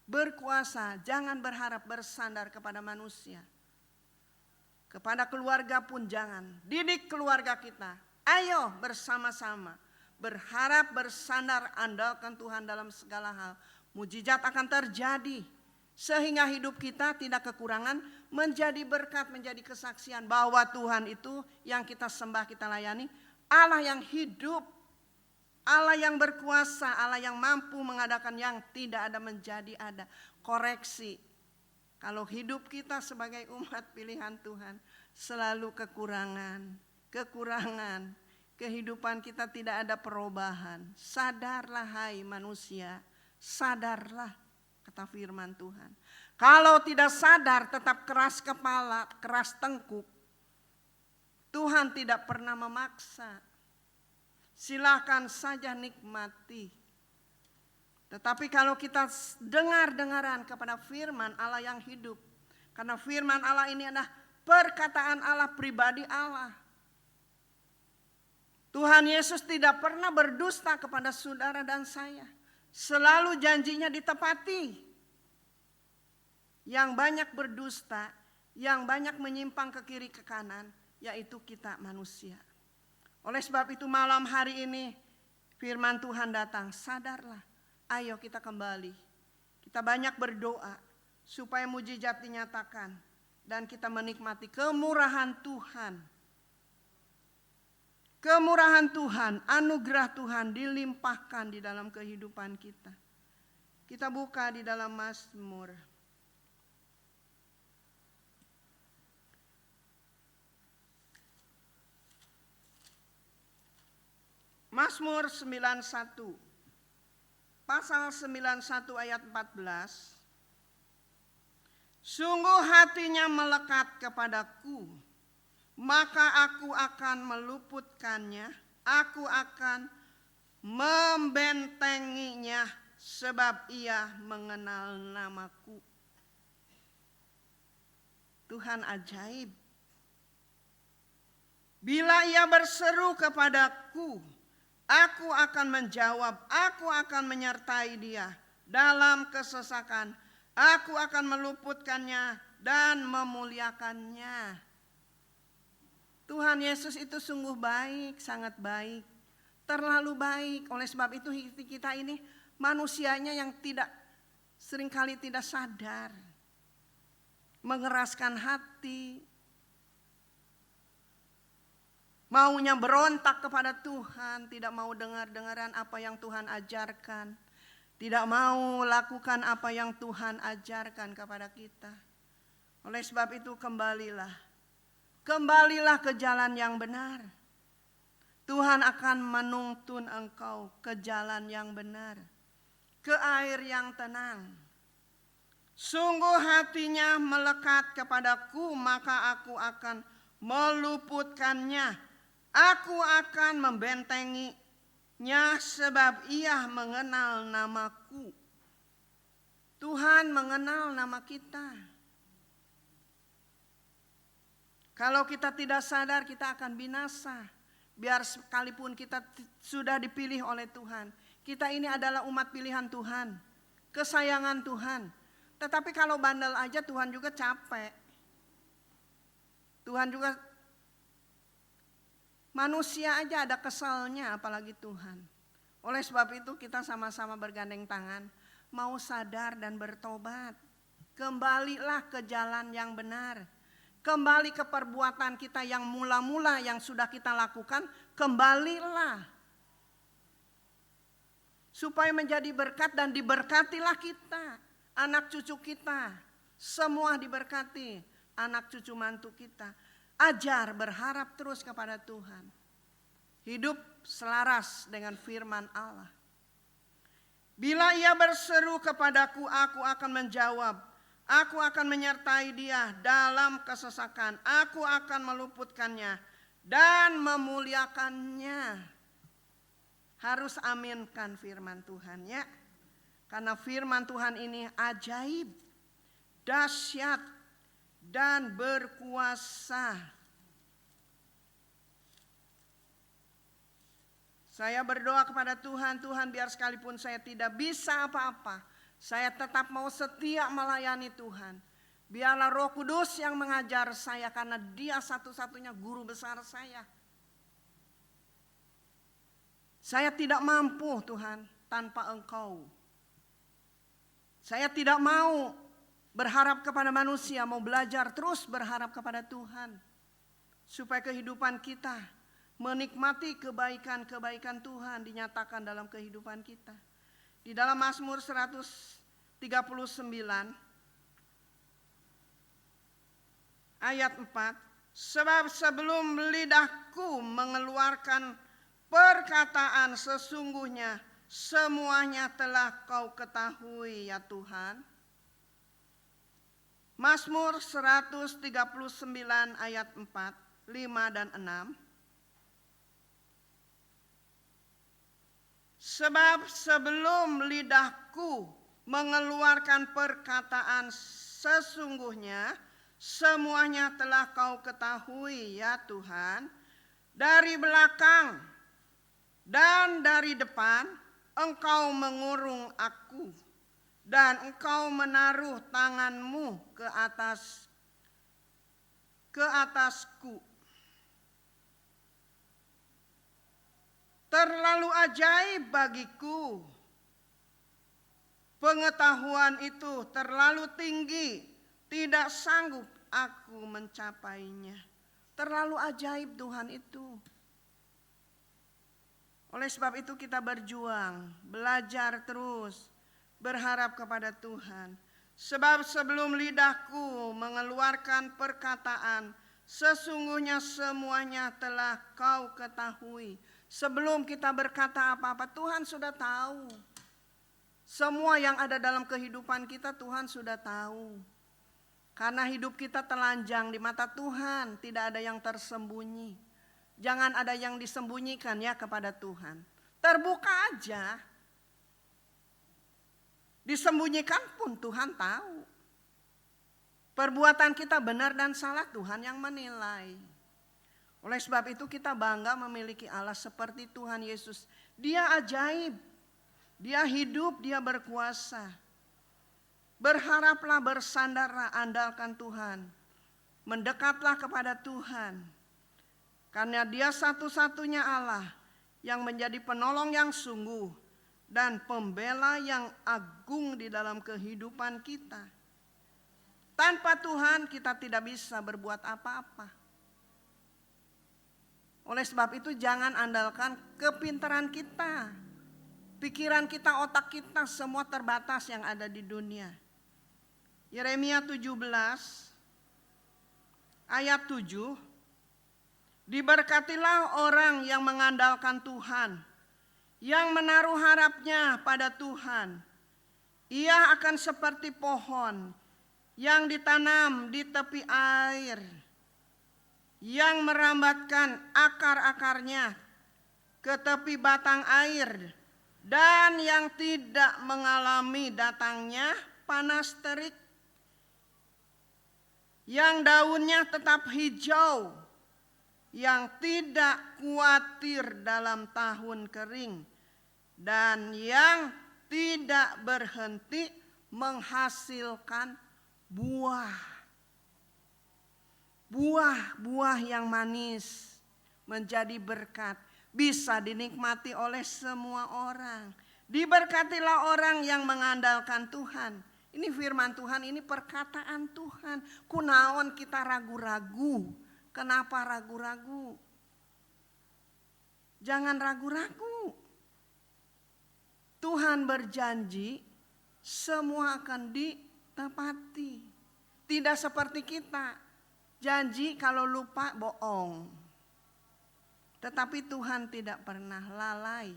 Speaker 5: berkuasa. Jangan berharap bersandar kepada manusia. Kepada keluarga pun jangan. Didik keluarga kita. Ayo bersama-sama. Berharap, bersandar, andalkan Tuhan dalam segala hal. Mujizat akan terjadi. Sehingga hidup kita tidak kekurangan. Menjadi berkat, menjadi kesaksian. Bahwa Tuhan itu yang kita sembah, kita layani. Allah yang hidup. Allah yang berkuasa, Allah yang mampu mengadakan yang tidak ada menjadi ada. Koreksi. Kalau hidup kita sebagai umat pilihan Tuhan selalu kekurangan. Kehidupan kita tidak ada perubahan. Sadarlah hai manusia, sadarlah, kata firman Tuhan. Kalau tidak sadar tetap keras kepala, keras tengkuk. Tuhan tidak pernah memaksa. Silakan saja nikmati. Tetapi kalau kita dengar-dengaran kepada firman Allah yang hidup. Karena firman Allah ini adalah perkataan Allah, pribadi Allah. Tuhan Yesus tidak pernah berdusta kepada saudara dan saya. Selalu janjinya ditepati. Yang banyak berdusta, yang banyak menyimpang ke kiri ke kanan, yaitu kita manusia. Oleh sebab itu malam hari ini firman Tuhan datang, sadarlah, ayo kita kembali. Kita banyak berdoa supaya mujizat dinyatakan dan kita menikmati kemurahan Tuhan. Kemurahan Tuhan, anugerah Tuhan dilimpahkan di dalam kehidupan kita. Kita buka di dalam Mazmur. Mazmur 91, pasal 91 ayat 14. Sungguh hatinya melekat kepadaku, maka aku akan meluputkannya, aku akan membentenginya, sebab ia mengenal namaku. Tuhan ajaib. Bila ia berseru kepadaku, aku akan menjawab, aku akan menyertai dia dalam kesesakan. Aku akan meluputkannya dan memuliakannya. Tuhan Yesus itu sungguh baik, sangat baik. Terlalu baik. Oleh sebab itu kita ini manusianya yang seringkali tidak sadar. Mengeraskan hati. Maunya berontak kepada Tuhan, tidak mau dengar-dengaran apa yang Tuhan ajarkan. Tidak mau lakukan apa yang Tuhan ajarkan kepada kita. Oleh sebab itu kembalilah ke jalan yang benar. Tuhan akan menuntun engkau ke jalan yang benar. Ke air yang tenang. Sungguh hatinya melekat kepadaku, maka aku akan meluputkannya. Aku akan membentenginya sebab ia mengenal namaku. Tuhan mengenal nama kita. Kalau kita tidak sadar, kita akan binasa. Biar sekalipun kita sudah dipilih oleh Tuhan. Kita ini adalah umat pilihan Tuhan, kesayangan Tuhan. Tetapi kalau bandel aja Tuhan juga capek. Tuhan juga, manusia aja ada kesalnya, apalagi Tuhan. Oleh sebab itu kita sama-sama bergandeng tangan, mau sadar dan bertobat. Kembalilah ke jalan yang benar. Kembali ke perbuatan kita yang mula-mula yang sudah kita lakukan, kembalilah. Supaya menjadi berkat dan diberkatilah kita, anak cucu kita, semua diberkati, anak cucu mantu kita. Ajar berharap terus kepada Tuhan. Hidup selaras dengan firman Allah. Bila ia berseru kepadaku, aku akan menjawab. Aku akan menyertai dia dalam kesesakan. Aku akan meluputkannya dan memuliakannya. Harus aminkan firman Tuhan ya. Karena firman Tuhan ini ajaib, dahsyat, dan berkuasa. Saya berdoa kepada Tuhan, Tuhan biar sekalipun saya tidak bisa apa-apa, saya tetap mau setia melayani Tuhan. Biarlah Roh Kudus yang mengajar saya karena Dia satu-satunya guru besar saya. Saya tidak mampu Tuhan tanpa Engkau. Saya tidak mau berharap kepada manusia, mau belajar terus berharap kepada Tuhan. Supaya kehidupan kita menikmati kebaikan-kebaikan Tuhan dinyatakan dalam kehidupan kita. Di dalam Mazmur 139 ayat 4, sebab sebelum lidahku mengeluarkan perkataan sesungguhnya semuanya telah kau ketahui ya Tuhan. Mazmur 139 ayat 4, 5 dan 6. Sebab sebelum lidahku mengeluarkan perkataan sesungguhnya semuanya telah kau ketahui ya Tuhan. Dari belakang dan dari depan Engkau mengurung aku dan Engkau menaruh tanganmu ke atasku. Terlalu ajaib bagiku. Pengetahuan itu terlalu tinggi, tidak sanggup aku mencapainya. Terlalu ajaib Tuhan itu. Oleh sebab itu kita berjuang, belajar terus, berharap kepada Tuhan. Sebab sebelum lidahku mengeluarkan perkataan, sesungguhnya semuanya telah kau ketahui. Sebelum kita berkata apa-apa, Tuhan sudah tahu. Semua yang ada dalam kehidupan kita Tuhan sudah tahu. Karena hidup kita telanjang di mata Tuhan, tidak ada yang tersembunyi. Jangan ada yang disembunyikan ya kepada Tuhan. Terbuka aja. Disembunyikan pun Tuhan tahu. Perbuatan kita benar dan salah Tuhan yang menilai. Oleh sebab itu kita bangga memiliki Allah seperti Tuhan Yesus. Dia ajaib, Dia hidup, Dia berkuasa. Berharaplah, bersandarlah, andalkan Tuhan. Mendekatlah kepada Tuhan. Karena Dia satu-satunya Allah yang menjadi penolong yang sungguh dan pembela yang agung di dalam kehidupan kita. Tanpa Tuhan kita tidak bisa berbuat apa-apa. Oleh sebab itu jangan andalkan kepintaran kita. Pikiran kita, otak kita semua terbatas yang ada di dunia. Yeremia 17 ayat 7. Diberkatilah orang yang mengandalkan Tuhan, yang menaruh harapnya pada Tuhan. Ia akan seperti pohon yang ditanam di tepi air, yang merambatkan akar-akarnya ke tepi batang air, dan yang tidak mengalami datangnya panas terik, yang daunnya tetap hijau, yang tidak khawatir dalam tahun kering, dan yang tidak berhenti menghasilkan buah. Buah-buah yang manis menjadi berkat, bisa dinikmati oleh semua orang. Diberkatilah orang yang mengandalkan Tuhan. Ini firman Tuhan, ini perkataan Tuhan. Kunaon kita ragu-ragu. Kenapa ragu-ragu? Jangan ragu-ragu. Tuhan berjanji semua akan ditepati. Tidak seperti kita. Janji kalau lupa bohong. Tetapi Tuhan tidak pernah lalai.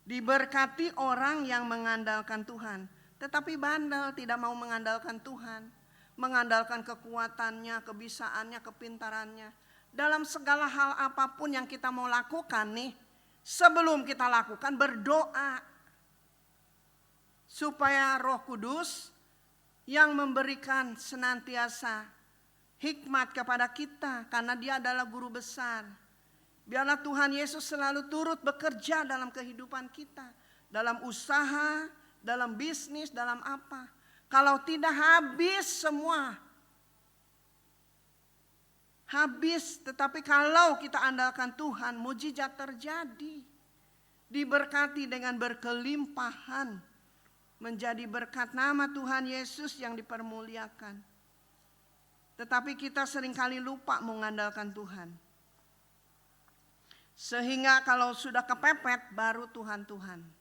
Speaker 5: Diberkati orang yang mengandalkan Tuhan. Tetapi bandel, tidak mau mengandalkan Tuhan. Mengandalkan kekuatannya, kebisaannya, kepintarannya. Dalam segala hal apapun yang kita mau lakukan nih, sebelum kita lakukan berdoa. Supaya Roh Kudus yang memberikan senantiasa hikmat kepada kita, karena Dia adalah guru besar. Biarlah Tuhan Yesus selalu turut bekerja dalam kehidupan kita, dalam usaha, dalam bisnis, dalam apa. Kalau tidak habis semua. Habis, tetapi kalau kita andalkan Tuhan, mujizat terjadi. Diberkati dengan berkelimpahan, menjadi berkat nama Tuhan Yesus yang dipermuliakan. Tetapi kita seringkali lupa mengandalkan Tuhan. Sehingga kalau sudah kepepet baru Tuhan.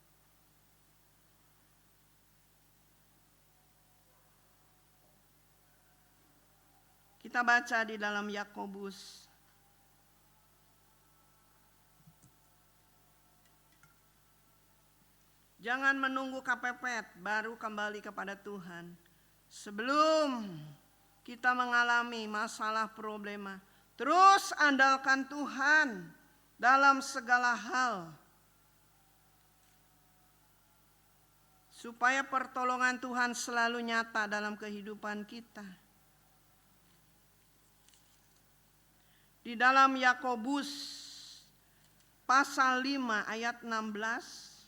Speaker 5: Kita baca di dalam Yakobus. Jangan menunggu kepepet baru kembali kepada Tuhan. Sebelum kita mengalami masalah problema, terus andalkan Tuhan dalam segala hal. Supaya pertolongan Tuhan selalu nyata dalam kehidupan kita. Di dalam Yakobus pasal 5 ayat 16.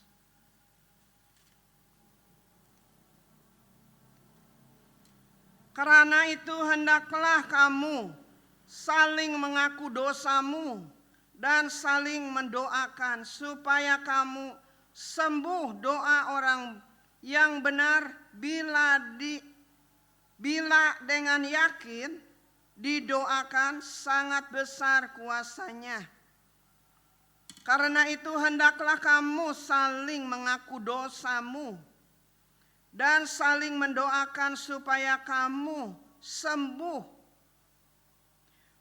Speaker 5: Karena itu hendaklah kamu saling mengaku dosamu dan saling mendoakan supaya kamu sembuh. Doa orang yang benar bila dengan yakin didoakan sangat besar kuasanya. Karena itu hendaklah kamu saling mengaku dosamu dan saling mendoakan supaya kamu sembuh.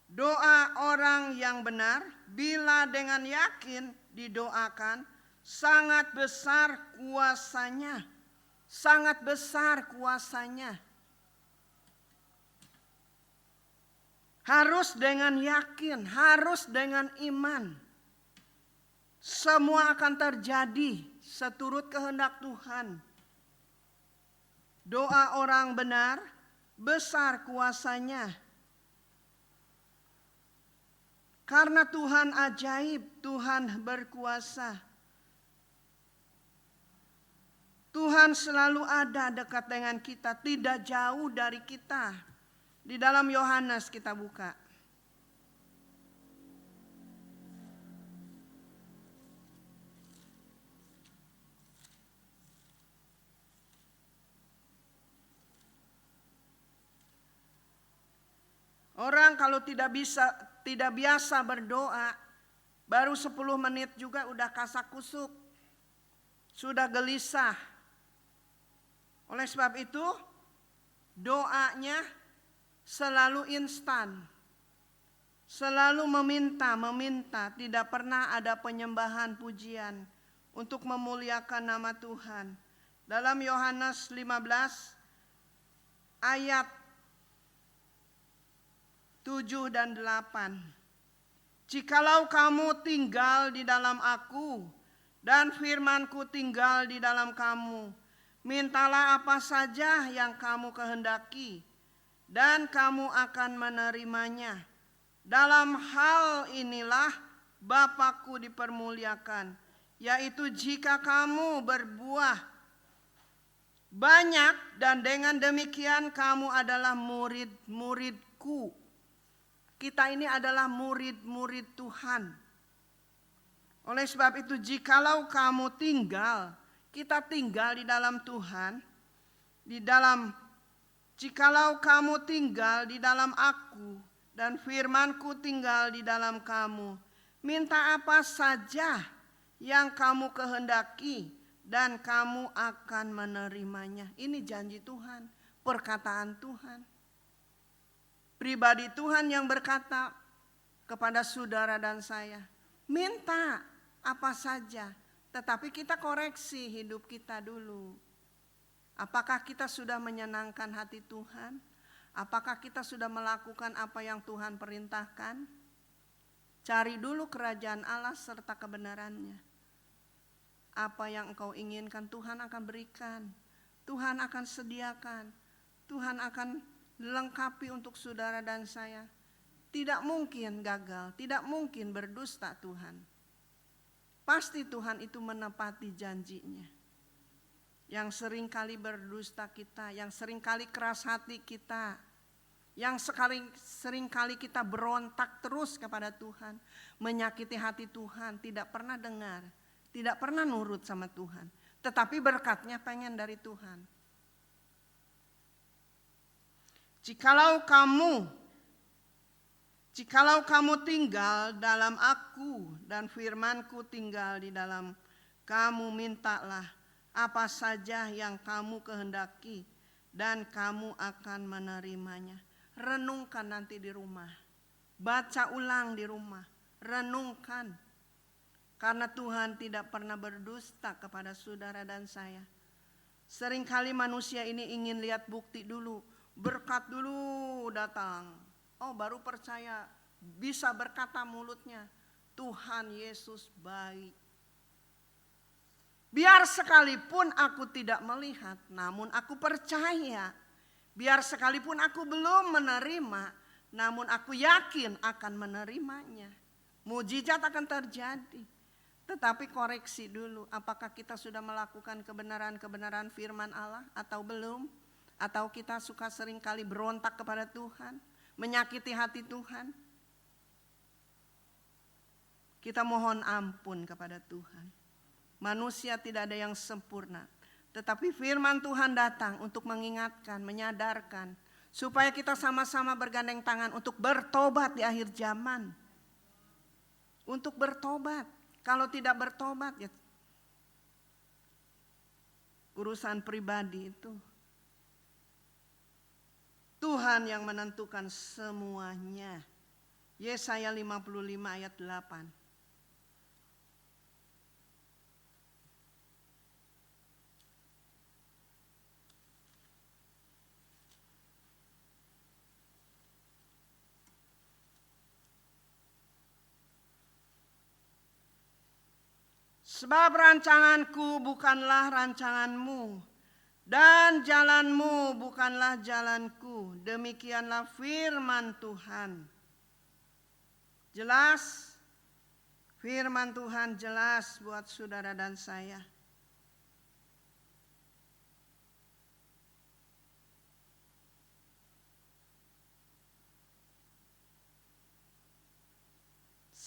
Speaker 5: Doa orang yang benar bila dengan yakin didoakan sangat besar kuasanya. Sangat besar kuasanya. Harus dengan yakin, harus dengan iman. Semua akan terjadi seturut kehendak Tuhan. Doa orang benar besar kuasanya. Karena Tuhan ajaib, Tuhan berkuasa. Tuhan selalu ada dekat dengan kita, tidak jauh dari kita. Di dalam Yohanes kita buka. Orang kalau tidak biasa berdoa, baru 10 menit juga udah kasak kusuk, sudah gelisah. Oleh sebab itu, doanya selalu instan, selalu meminta, tidak pernah ada penyembahan pujian untuk memuliakan nama Tuhan. dalam Yohanes 15 ayat 7 dan 8. Jikalau kamu tinggal di dalam aku dan firman-Ku tinggal di dalam kamu, mintalah apa saja yang kamu kehendaki dan kamu akan menerimanya. Dalam hal inilah Bapa-Ku dipermuliakan, yaitu jika kamu berbuah banyak dan dengan demikian kamu adalah murid-murid-Ku. Kita ini adalah murid-murid Tuhan. Oleh sebab itu jikalau kamu tinggal, kita tinggal di dalam Tuhan, jikalau kamu tinggal di dalam aku dan firman-Ku tinggal di dalam kamu, minta apa saja yang kamu kehendaki dan kamu akan menerimanya. Ini janji Tuhan, perkataan Tuhan. Pribadi Tuhan yang berkata kepada saudara dan saya, minta apa saja, tetapi kita koreksi hidup kita dulu. Apakah kita sudah menyenangkan hati Tuhan? Apakah kita sudah melakukan apa yang Tuhan perintahkan? Cari dulu kerajaan Allah serta kebenarannya. Apa yang engkau inginkan Tuhan akan berikan. Tuhan akan sediakan. Tuhan akan lengkapi untuk saudara dan saya. Tidak mungkin gagal, tidak mungkin berdusta Tuhan. Pasti Tuhan itu menepati janjinya. Yang seringkali berdusta kita, yang seringkali keras hati kita, yang seringkali kita berontak terus kepada Tuhan, menyakiti hati Tuhan, tidak pernah dengar, tidak pernah nurut sama Tuhan. Tetapi berkatnya pengen dari Tuhan. Jikalau kamu tinggal dalam aku dan firman-Ku tinggal di dalam kamu, mintalah apa saja yang kamu kehendaki dan kamu akan menerimanya. Renungkan nanti di rumah, baca ulang di rumah, renungkan. Karena Tuhan tidak pernah berdusta kepada saudara dan saya. Seringkali manusia ini ingin lihat bukti dulu, berkat dulu datang. Oh, baru percaya, bisa berkata mulutnya, Tuhan Yesus baik. Biar sekalipun aku tidak melihat, namun aku percaya. Biar sekalipun aku belum menerima, namun aku yakin akan menerimanya. Mujizat akan terjadi. Tetapi koreksi dulu, apakah kita sudah melakukan kebenaran-kebenaran firman Allah atau belum? Atau kita suka seringkali berontak kepada Tuhan, menyakiti hati Tuhan? Kita mohon ampun kepada Tuhan. Manusia tidak ada yang sempurna, tetapi firman Tuhan datang untuk mengingatkan, menyadarkan, supaya kita sama-sama bergandeng tangan untuk bertobat di akhir zaman. Untuk bertobat. Kalau tidak bertobat, ya urusan pribadi itu. Tuhan yang menentukan semuanya. Yesaya 55 ayat 8. Sebab rancanganku bukanlah rancanganmu, dan jalanmu bukanlah jalanku. Demikianlah firman Tuhan. Jelas, firman Tuhan jelas buat saudara dan saya.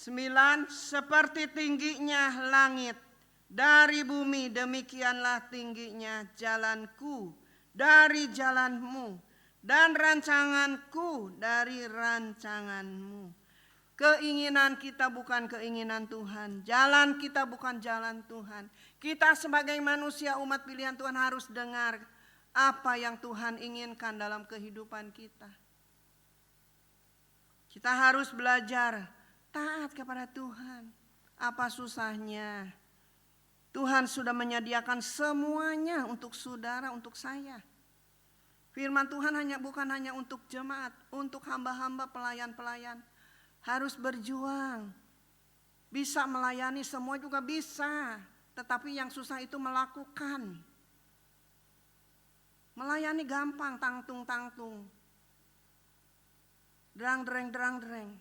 Speaker 5: Sembilan, seperti tingginya langit dari bumi, demikianlah tingginya jalanku dari jalanmu, dan rancanganku dari rancanganmu. Keinginan kita bukan keinginan Tuhan, jalan kita bukan jalan Tuhan. Kita sebagai manusia umat pilihan Tuhan harus dengar apa yang Tuhan inginkan dalam kehidupan kita. Kita harus belajar taat kepada Tuhan. Apa susahnya? Tuhan sudah menyediakan semuanya untuk saudara, untuk saya. Firman Tuhan bukan hanya untuk jemaat, untuk hamba-hamba pelayan-pelayan. Harus berjuang. Bisa melayani semua juga bisa. Tetapi yang susah itu melakukan. Melayani gampang, tangtung-tangtung. Derang-dereng.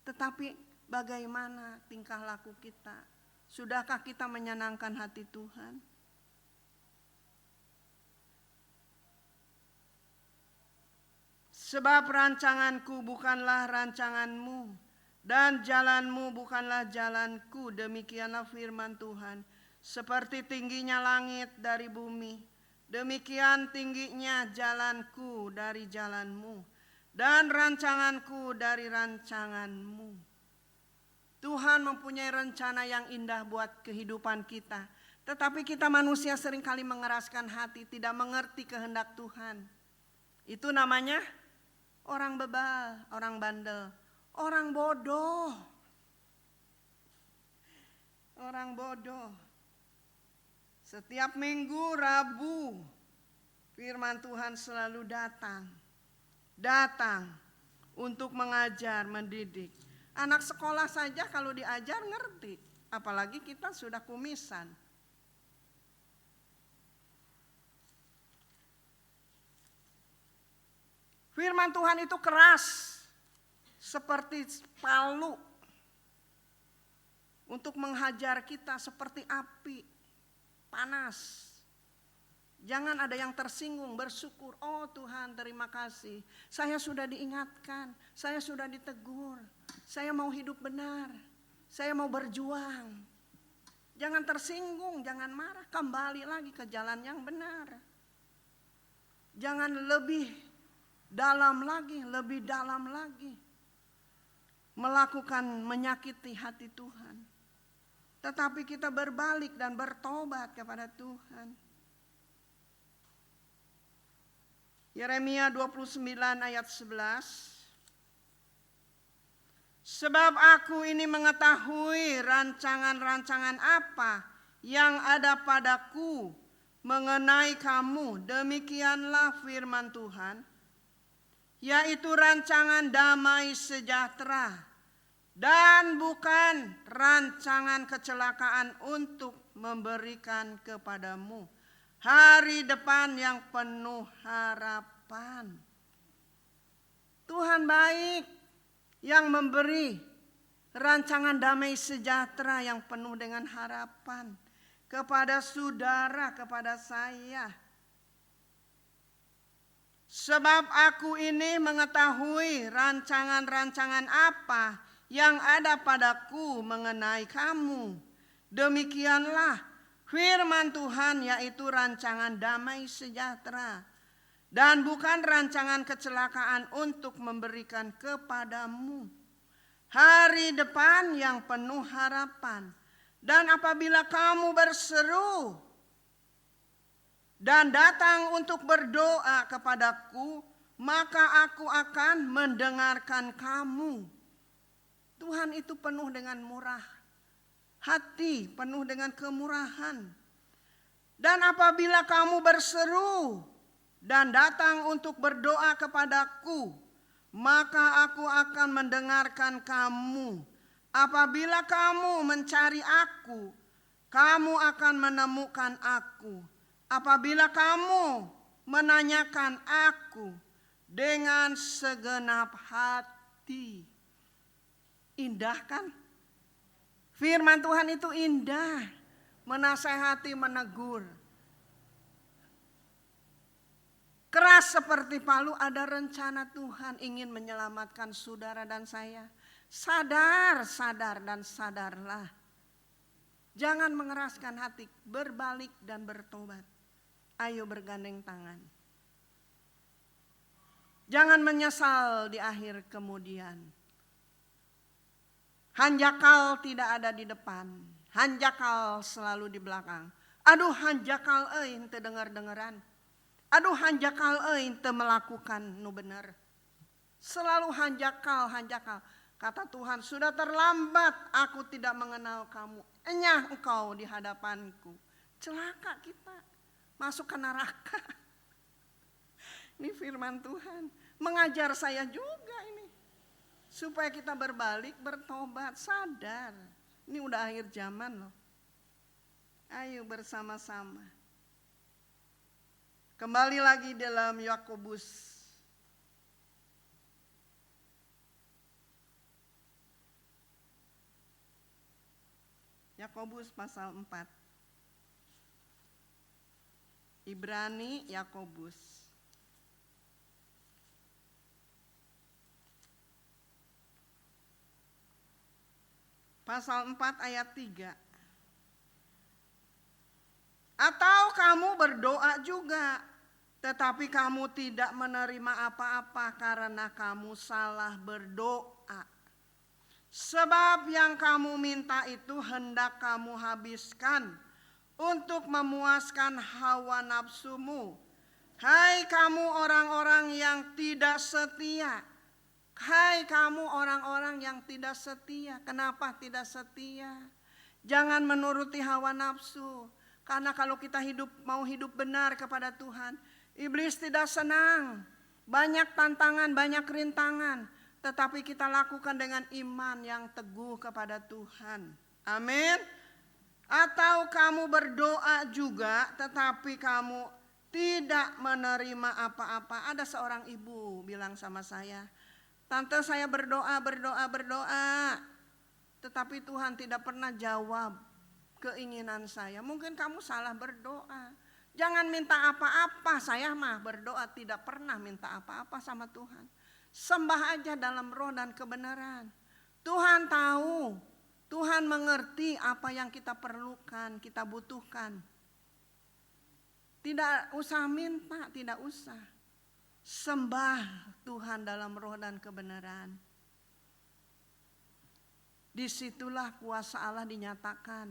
Speaker 5: Tetapi bagaimana tingkah laku kita? Sudahkah kita menyenangkan hati Tuhan? Sebab rancanganku bukanlah rancanganmu, dan jalanmu bukanlah jalanku. Demikianlah firman Tuhan. Seperti tingginya langit dari bumi, demikian tingginya jalanku dari jalanmu, dan rancanganku dari rancanganmu. Tuhan mempunyai rencana yang indah buat kehidupan kita. Tetapi kita manusia seringkali mengeraskan hati, tidak mengerti kehendak Tuhan. Itu namanya orang bebal, orang bandel, orang bodoh. Orang bodoh. Setiap minggu Rabu, firman Tuhan selalu datang. Datang untuk mengajar, mendidik. Anak sekolah saja kalau diajar ngerti, apalagi kita sudah kumisan. Firman Tuhan itu keras, seperti palu. Untuk menghajar kita seperti api, panas. Jangan ada yang tersinggung, bersyukur. Oh Tuhan, terima kasih. Saya sudah diingatkan, saya sudah ditegur. Saya mau hidup benar, saya mau berjuang. Jangan tersinggung, jangan marah, kembali lagi ke jalan yang benar. Jangan lebih dalam lagi, lebih dalam lagi. Melakukan menyakiti hati Tuhan. Tetapi kita berbalik dan bertobat kepada Tuhan. Yeremia 29 ayat 11. Sebab aku ini mengetahui rancangan-rancangan apa yang ada padaku mengenai kamu. Demikianlah firman Tuhan, yaitu rancangan damai sejahtera dan bukan rancangan kecelakaan, untuk memberikan kepadamu hari depan yang penuh harapan. Tuhan baik, yang memberi rancangan damai sejahtera yang penuh dengan harapan kepada saudara, kepada saya. Sebab aku ini mengetahui rancangan-rancangan apa yang ada padaku mengenai kamu. Demikianlah firman Tuhan, yaitu rancangan damai sejahtera dan bukan rancangan kecelakaan, untuk memberikan kepadamu hari depan yang penuh harapan. Dan apabila kamu berseru dan datang untuk berdoa kepadaku, maka aku akan mendengarkan kamu. Tuhan itu penuh dengan murah hati, penuh dengan kemurahan. Dan apabila kamu berseru dan datang untuk berdoa kepadaku, maka aku akan mendengarkan kamu. Apabila kamu mencari aku, kamu akan menemukan aku. Apabila kamu menanyakan aku dengan segenap hati. Indah kan? Firman Tuhan itu indah, menasehati, menegur. Keras seperti palu, ada rencana Tuhan ingin menyelamatkan saudara dan saya. Sadar dan sadarlah. Jangan mengeraskan hati, berbalik dan bertobat. Ayo bergandeng tangan. Jangan menyesal di akhir kemudian. Hanjakal tidak ada di depan, hanjakal selalu di belakang. Aduh hanjakal ente dengar-dengaran. Aduh hanjakal ente melakukan nu bener. Selalu hanjakal. Kata Tuhan, sudah terlambat, aku tidak mengenal kamu. Enyah engkau di hadapanku. Celaka kita, masuk ke neraka. Ini firman Tuhan, mengajar saya juga ini. Supaya kita berbalik, bertobat, sadar. Ini udah akhir zaman loh. Ayo bersama-sama. Kembali lagi dalam Yakobus. Yakobus pasal 4. Ibrani, Yakobus. Pasal 4 ayat 3. Atau kamu berdoa juga, tetapi kamu tidak menerima apa-apa karena kamu salah berdoa. Sebab yang kamu minta itu hendak kamu habiskan untuk memuaskan hawa nafsumu. Hai kamu orang-orang yang tidak setia. Hai kamu orang-orang yang tidak setia. Kenapa tidak setia? Jangan menuruti hawa nafsu. Karena kalau kita mau hidup benar kepada Tuhan, iblis tidak senang. Banyak tantangan, banyak rintangan. Tetapi kita lakukan dengan iman yang teguh kepada Tuhan. Amin. Atau kamu berdoa juga, tetapi kamu tidak menerima apa-apa. Ada seorang ibu bilang sama saya, tante saya berdoa, tetapi Tuhan tidak pernah jawab keinginan saya. Mungkin kamu salah berdoa. Jangan minta apa-apa, saya mah berdoa tidak pernah minta apa-apa sama Tuhan. Sembah aja dalam roh dan kebenaran. Tuhan tahu, Tuhan mengerti apa yang kita perlukan, kita butuhkan. Tidak usah minta, tidak usah. Sembah Tuhan dalam roh dan kebenaran. Disitulah kuasa Allah dinyatakan.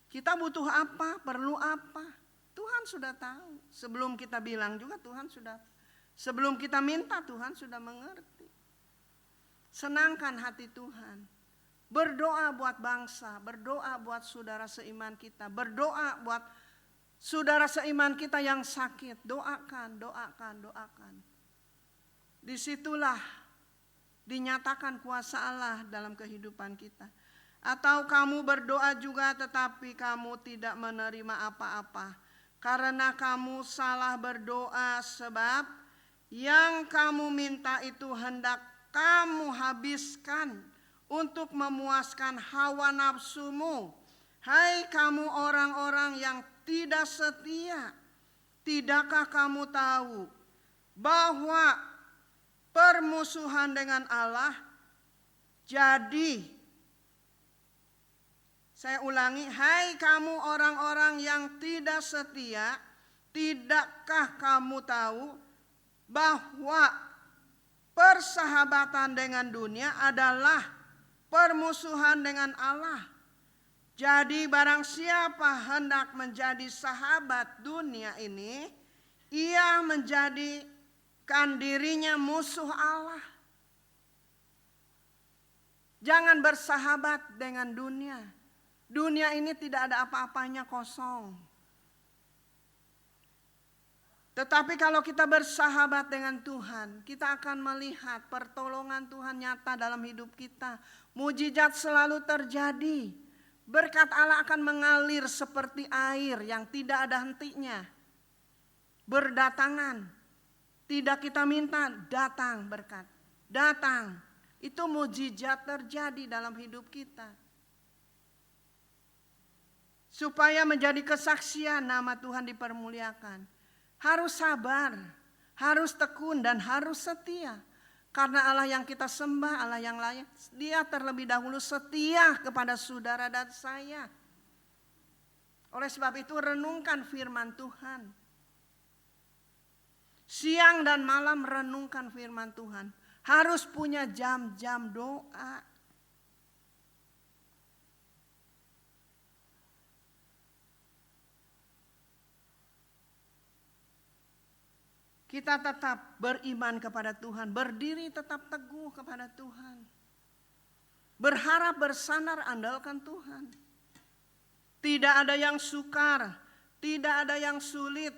Speaker 5: Kita butuh apa, perlu apa, Tuhan sudah tahu. Sebelum kita bilang juga Tuhan sudah, sebelum kita minta Tuhan sudah mengerti. Senangkan hati Tuhan. Berdoa buat bangsa, berdoa buat saudara seiman kita, berdoa buat saudara seiman kita yang sakit. Doakan. Disitulah dinyatakan kuasa Allah dalam kehidupan kita. Atau kamu berdoa juga tetapi kamu tidak menerima apa-apa. Karena kamu salah berdoa, sebab yang kamu minta itu hendak kamu habiskan untuk memuaskan hawa nafsumu. Hai kamu orang-orang yang tidak setia, tidakkah kamu tahu bahwa permusuhan dengan Allah jadi, saya ulangi, hai kamu orang-orang yang tidak setia, tidakkah kamu tahu bahwa persahabatan dengan dunia adalah permusuhan dengan Allah. Jadi barang siapa hendak menjadi sahabat dunia ini, ia menjadikan dirinya musuh Allah. Jangan bersahabat dengan dunia. Dunia ini tidak ada apa-apanya, kosong. Tetapi kalau kita bersahabat dengan Tuhan, kita akan melihat pertolongan Tuhan nyata dalam hidup kita. Mujizat selalu terjadi. Berkat Allah akan mengalir seperti air yang tidak ada hentinya. Berdatangan. Tidak kita minta, datang berkat. Datang. Itu mujizat terjadi dalam hidup kita. Supaya menjadi kesaksian nama Tuhan dipermuliakan. Harus sabar, harus tekun dan harus setia. Karena Allah yang kita sembah, Allah yang layak, Dia terlebih dahulu setia kepada saudara dan saya. Oleh sebab itu renungkan firman Tuhan. Siang dan malam renungkan firman Tuhan. Harus punya jam-jam doa. kita tetap beriman kepada Tuhan, berdiri tetap teguh kepada Tuhan. Berharap, bersandar, andalkan Tuhan. Tidak ada yang sukar, tidak ada yang sulit,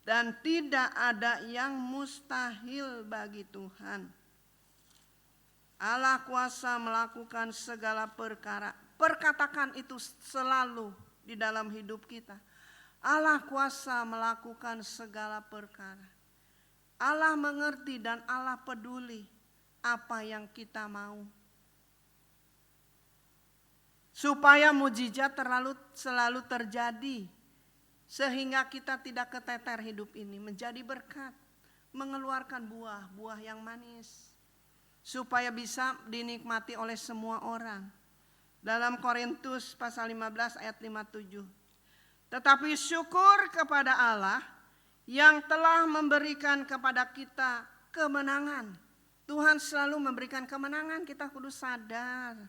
Speaker 5: dan tidak ada yang mustahil bagi Tuhan. Allah kuasa melakukan segala perkara. Perkatakan itu selalu di dalam hidup kita. Allah kuasa melakukan segala perkara. Allah mengerti dan Allah peduli apa yang kita mau. Supaya mujizat selalu terjadi. Sehingga kita tidak keteter hidup ini. Menjadi berkat. Mengeluarkan buah-buah yang manis. Supaya bisa dinikmati oleh semua orang. Dalam Korintus pasal 15 ayat 57. Tetapi syukur kepada Allah yang telah memberikan kepada kita kemenangan. Tuhan selalu memberikan kemenangan, kita kudu sadar.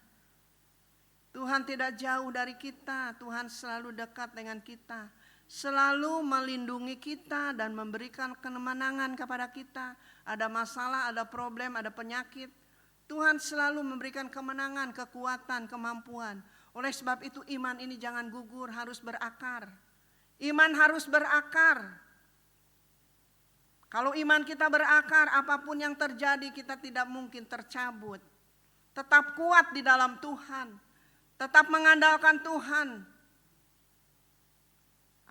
Speaker 5: Tuhan tidak jauh dari kita, Tuhan selalu dekat dengan kita. Selalu melindungi kita dan memberikan kemenangan kepada kita. Ada masalah, ada problem, ada penyakit. Tuhan selalu memberikan kemenangan, kekuatan, kemampuan. Oleh sebab itu iman ini jangan gugur, harus berakar. Iman harus berakar. Kalau iman kita berakar, apapun yang terjadi kita tidak mungkin tercabut. Tetap kuat di dalam Tuhan. Tetap mengandalkan Tuhan.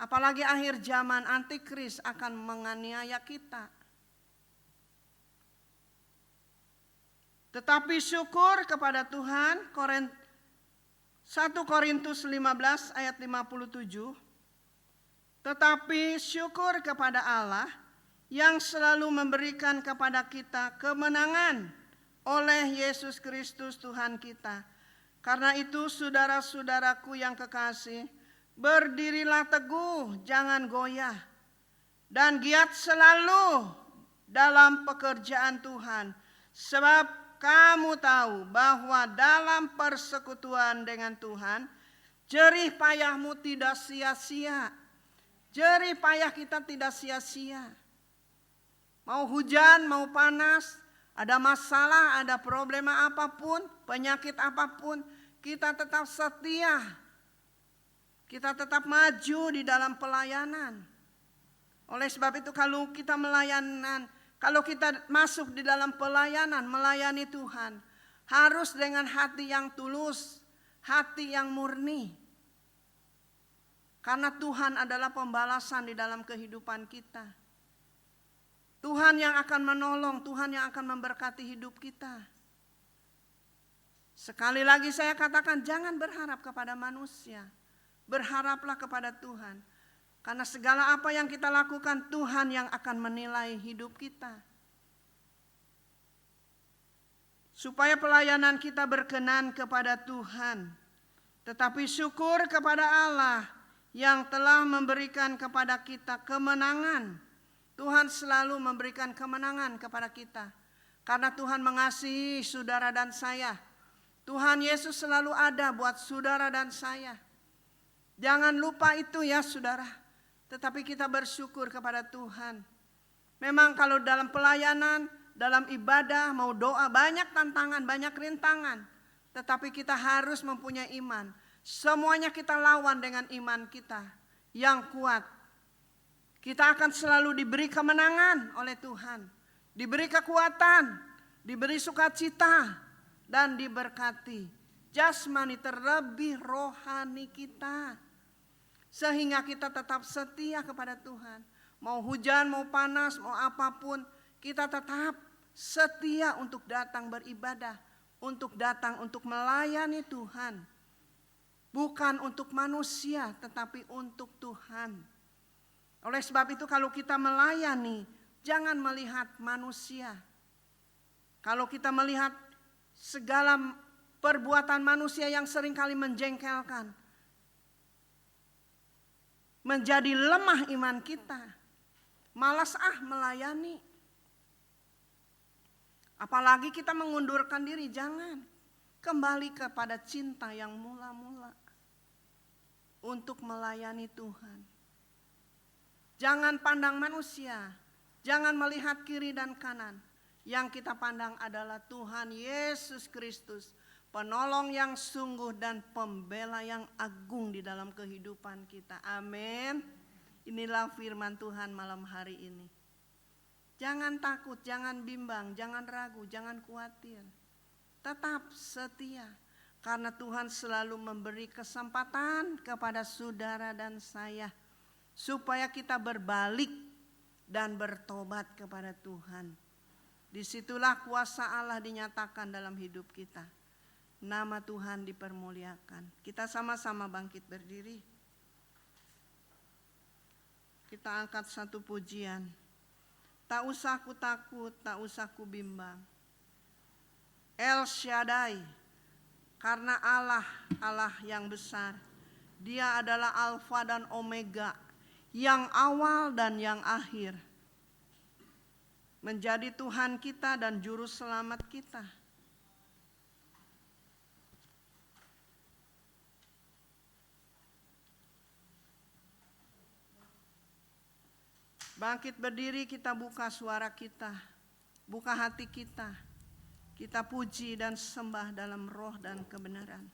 Speaker 5: Apalagi akhir zaman antikris akan menganiaya kita. Tetapi syukur kepada Tuhan, 1 Korintus 15 ayat 57. Tetapi syukur kepada Allah yang selalu memberikan kepada kita kemenangan oleh Yesus Kristus Tuhan kita. Karena itu saudara-saudaraku yang kekasih, berdirilah teguh, jangan goyah. Dan giat selalu dalam pekerjaan Tuhan. Sebab kamu tahu bahwa dalam persekutuan dengan Tuhan, jerih payahmu tidak sia-sia. Jerih payah kita tidak sia-sia. Mau hujan, mau panas, ada masalah, ada problema apapun, penyakit apapun, kita tetap setia. Kita tetap maju di dalam pelayanan. Oleh sebab itu kalau kita kalau kita masuk di dalam pelayanan, melayani Tuhan, harus dengan hati yang tulus, hati yang murni. Karena Tuhan adalah pembalasan di dalam kehidupan kita. Tuhan yang akan menolong, Tuhan yang akan memberkati hidup kita. Sekali lagi saya katakan, jangan berharap kepada manusia. Berharaplah kepada Tuhan. Karena segala apa yang kita lakukan, Tuhan yang akan menilai hidup kita. Supaya pelayanan kita berkenan kepada Tuhan. Tetapi syukur kepada Allah yang telah memberikan kepada kita kemenangan. Tuhan selalu memberikan kemenangan kepada kita. Karena Tuhan mengasihi saudara dan saya. Tuhan Yesus selalu ada buat saudara dan saya. Jangan lupa itu ya saudara. Tetapi kita bersyukur kepada Tuhan. Memang kalau dalam pelayanan, dalam ibadah, mau doa, banyak tantangan, banyak rintangan. Tetapi kita harus mempunyai iman. Semuanya kita lawan dengan iman kita yang kuat. Kita akan selalu diberi kemenangan oleh Tuhan. Diberi kekuatan, diberi sukacita, dan diberkati. Jasmani terlebih rohani kita. Sehingga kita tetap setia kepada Tuhan. Mau hujan, mau panas, mau apapun, kita tetap setia untuk datang beribadah. Untuk datang untuk melayani Tuhan. Bukan untuk manusia, tetapi untuk Tuhan. Oleh sebab itu kalau kita melayani, jangan melihat manusia. Kalau kita melihat segala perbuatan manusia yang seringkali menjengkelkan, menjadi lemah iman kita. Malas melayani. Apalagi kita mengundurkan diri, jangan. Kembali kepada cinta yang mula-mula. Untuk melayani Tuhan. Jangan pandang manusia. Jangan melihat kiri dan kanan. Yang kita pandang adalah Tuhan Yesus Kristus, penolong yang sungguh dan pembela yang agung di dalam kehidupan kita. Amin. Inilah firman Tuhan malam hari ini. Jangan takut, jangan bimbang, jangan ragu, jangan khawatir. Tetap setia, karena Tuhan selalu memberi kesempatan kepada saudara dan saya supaya kita berbalik dan bertobat kepada Tuhan. Disitulah kuasa Allah dinyatakan dalam hidup kita. Nama Tuhan dipermuliakan. Kita sama-sama bangkit berdiri. Kita angkat satu pujian. Tak usah ku takut, tak usah ku bimbang. El Shaddai, karena Allah yang besar. Dia adalah Alfa dan Omega, yang awal dan yang akhir. Menjadi Tuhan kita dan juru selamat kita. Bangkit berdiri, kita buka suara kita, buka hati kita. Kita puji dan sembah dalam roh dan kebenaran.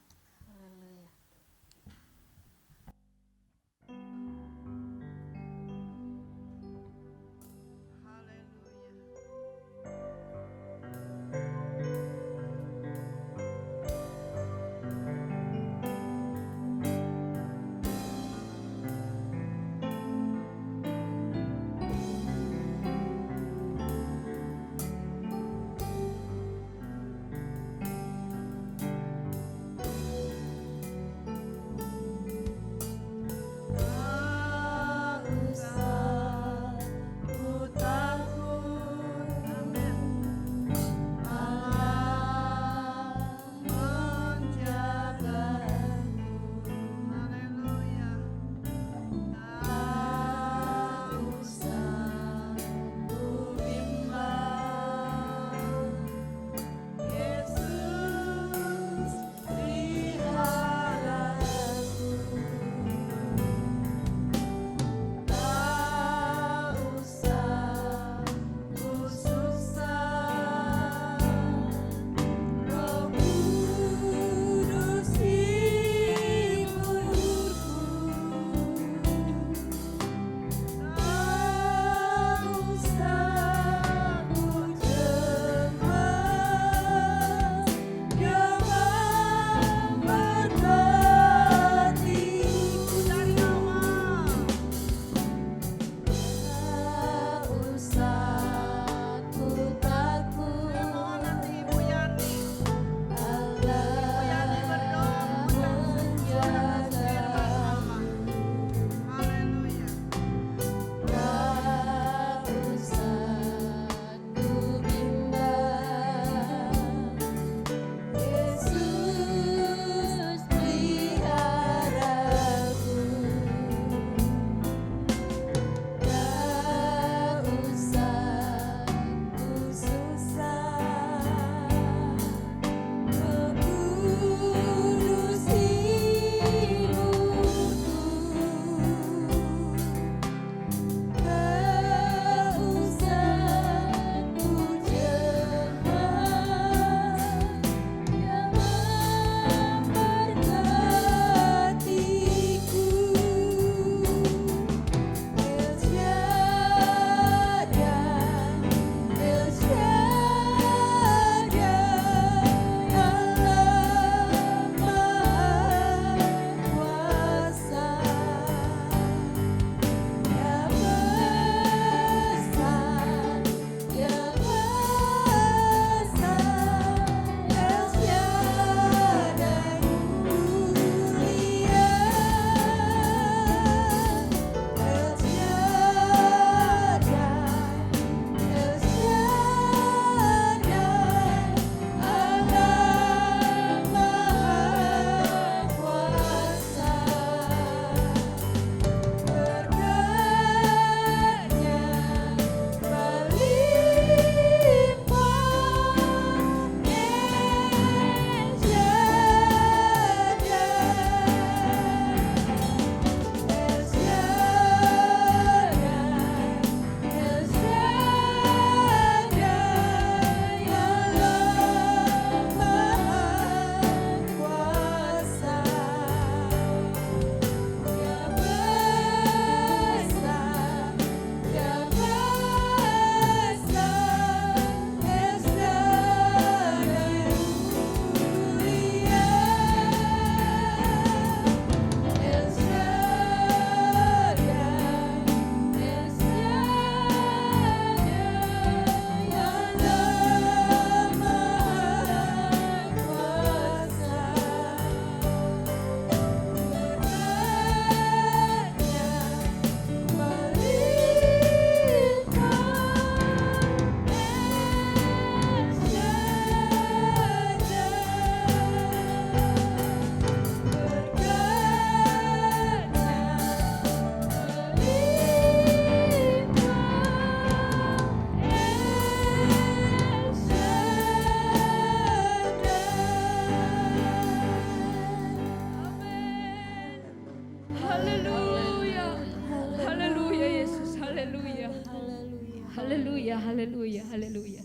Speaker 3: Haleluya, haleluya, haleluya.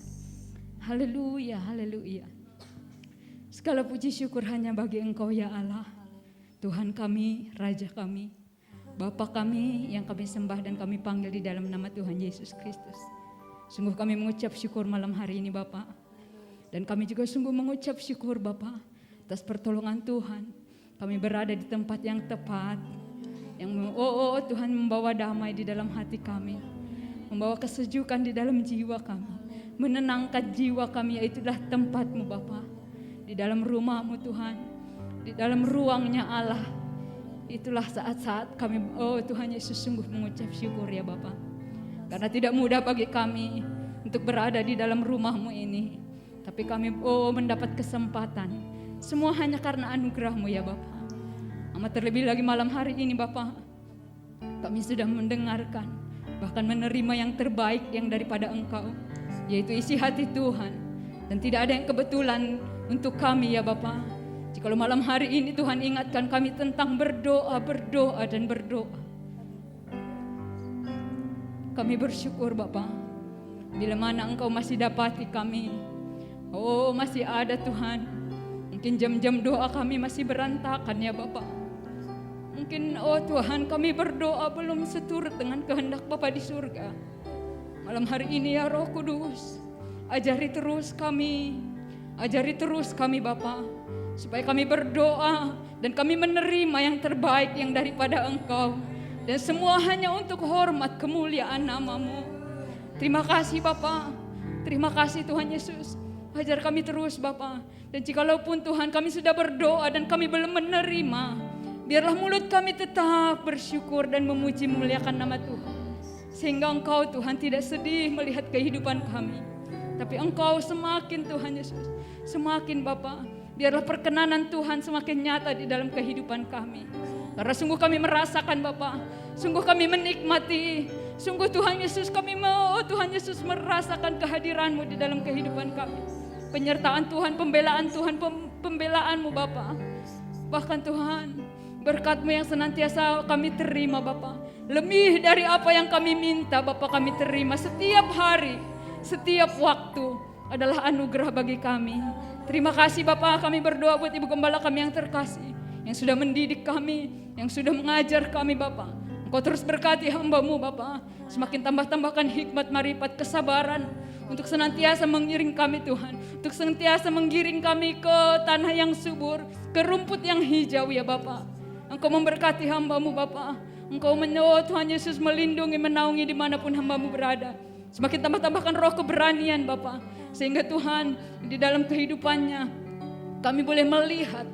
Speaker 3: Haleluya, haleluya. Segala puji syukur hanya bagi Engkau ya Allah. Tuhan kami, Raja kami, Bapa kami yang kami sembah dan kami panggil di dalam nama Tuhan Yesus Kristus. Sungguh kami mengucap syukur malam hari ini Bapa. Dan kami juga sungguh mengucap syukur Bapa atas pertolongan Tuhan. Kami berada di tempat yang tepat. Yang Tuhan membawa damai di dalam hati kami. Membawa kesejukan di dalam jiwa kami. Menenangkan jiwa kami, yaitulah tempat-Mu Bapa. Di dalam rumah-Mu Tuhan. Di dalam ruangnya Allah. Itulah saat-saat kami, Tuhan Yesus sungguh mengucap syukur ya Bapa. Karena tidak mudah bagi kami untuk berada di dalam rumah-Mu ini. Tapi kami mendapat kesempatan. Semua hanya karena anugerah-Mu ya Bapa. Amat terlebih lagi malam hari ini Bapa. Kami sudah mendengarkan, bahkan menerima yang terbaik yang daripada Engkau. Yaitu isi hati Tuhan. Dan tidak ada yang kebetulan untuk kami ya Bapa. Jikalau malam hari ini Tuhan ingatkan kami tentang berdoa, berdoa dan berdoa. Kami bersyukur Bapa. Bila mana Engkau masih dapati kami. Masih ada Tuhan. Mungkin jam-jam doa kami masih berantakan ya Bapa. Mungkin Tuhan kami berdoa belum seturut dengan kehendak Bapa di surga. Malam hari ini ya Roh Kudus, ajari terus kami Bapa, supaya kami berdoa dan kami menerima yang terbaik yang daripada Engkau. Dan semua hanya untuk hormat kemuliaan nama-Mu. Terima kasih Bapa, terima kasih Tuhan Yesus. Ajar kami terus Bapa. Dan jikalaupun Tuhan kami sudah berdoa dan kami belum menerima, biarlah mulut kami tetap bersyukur dan memuji memuliakan nama Tuhan. Sehingga Engkau Tuhan tidak sedih melihat kehidupan kami. Tapi Engkau semakin Tuhan Yesus, semakin Bapa, biarlah perkenanan Tuhan semakin nyata di dalam kehidupan kami. Karena sungguh kami merasakan Bapa, sungguh kami menikmati, sungguh Tuhan Yesus kami mau Tuhan Yesus merasakan kehadiran-Mu di dalam kehidupan kami. Penyertaan Tuhan, pembelaan Tuhan, pembelaan-Mu Bapa. Bahkan Tuhan, berkat-Mu yang senantiasa kami terima Bapa. Lebih dari apa yang kami minta Bapa kami terima setiap hari, setiap waktu adalah anugerah bagi kami. Terima kasih Bapa, kami berdoa buat Ibu Gembala kami yang terkasih, yang sudah mendidik kami, yang sudah mengajar kami Bapa. Engkau terus berkati hamba-Mu Bapa. Semakin tambah-tambahkan hikmat, marifat, kesabaran untuk senantiasa mengiring kami Tuhan. Untuk senantiasa menggiring kami ke tanah yang subur, ke rumput yang hijau ya Bapa. Engkau memberkati hamba-Mu Bapa. Engkau Tuhan Yesus melindungi, menaungi dimanapun hamba-Mu berada. Semakin tambah-tambahkan roh keberanian Bapa. Sehingga Tuhan di dalam kehidupannya kami boleh melihat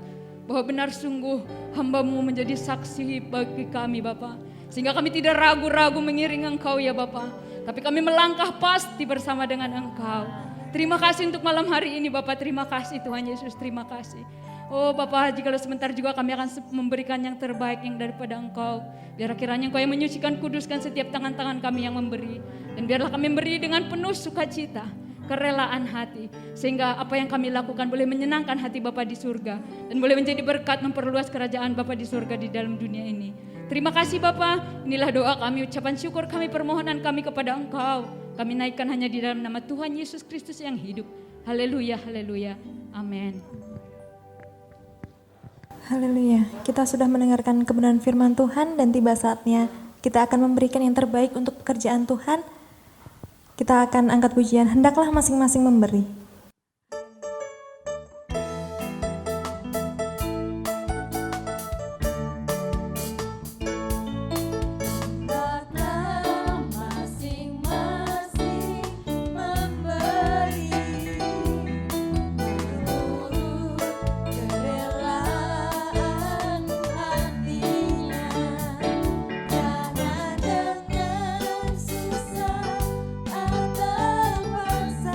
Speaker 3: bahwa benar sungguh hamba-Mu menjadi saksi bagi kami Bapa. Sehingga kami tidak ragu-ragu mengiring Engkau ya Bapa. Tapi kami melangkah pasti bersama dengan Engkau. Terima kasih untuk malam hari ini Bapa. Terima kasih Tuhan Yesus, terima kasih. Bapa, jikalau sebentar juga kami akan memberikan yang terbaik yang daripada Engkau. Biar kiranya Engkau yang menyucikan, kuduskan setiap tangan-tangan kami yang memberi. Dan biarlah kami memberi dengan penuh sukacita, kerelaan hati. Sehingga apa yang kami lakukan boleh menyenangkan hati Bapa di surga. Dan boleh menjadi berkat memperluas kerajaan Bapa di surga di dalam dunia ini. Terima kasih Bapa, inilah doa kami, ucapan syukur kami, permohonan kami kepada Engkau. Kami naikkan hanya di dalam nama Tuhan Yesus Kristus yang hidup. Haleluya, haleluya, amin.
Speaker 1: Haleluya, kita sudah mendengarkan kebenaran firman Tuhan dan tiba saatnya kita akan memberikan yang terbaik untuk pekerjaan Tuhan. Kita akan angkat pujian, hendaklah masing-masing memberi.
Speaker 6: Susah atau paksa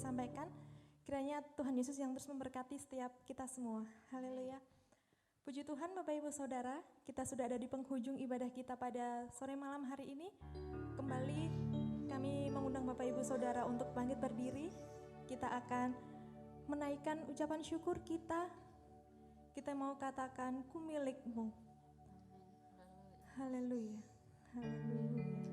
Speaker 1: sampaikan. Kiranya Tuhan Yesus yang terus memberkati setiap kita semua. Haleluya. Puji Tuhan Bapak Ibu Saudara, kita sudah ada di penghujung ibadah kita pada sore malam hari ini. Kembali kami mengundang Bapak Ibu Saudara untuk bangkit berdiri. Kita akan menaikkan ucapan syukur kita. Kita mau katakan, ku milikmu. Haleluya. Haleluya.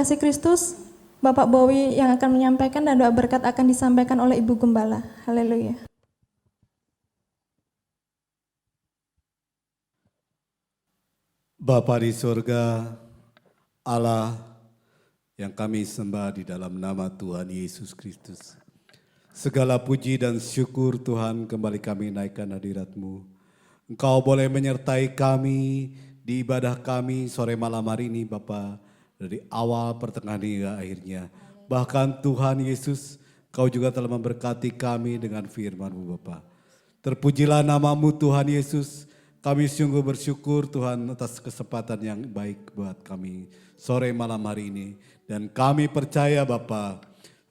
Speaker 1: kasih Kristus, Bapak Bowie yang akan menyampaikan dan doa berkat akan disampaikan oleh Ibu Gembala. Haleluya.
Speaker 6: Bapa di surga, Allah yang kami sembah di dalam nama Tuhan Yesus Kristus. Segala puji dan syukur Tuhan kembali kami naikkan hadirat-Mu. Engkau boleh menyertai kami di ibadah kami sore malam hari ini Bapa, dari awal pertengahan hingga akhirnya. Bahkan Tuhan Yesus, Kau juga telah memberkati kami dengan firman-Mu Bapa. Terpujilah nama-Mu Tuhan Yesus. Kami sungguh bersyukur Tuhan atas kesempatan yang baik buat kami sore malam hari ini. Dan kami percaya Bapa,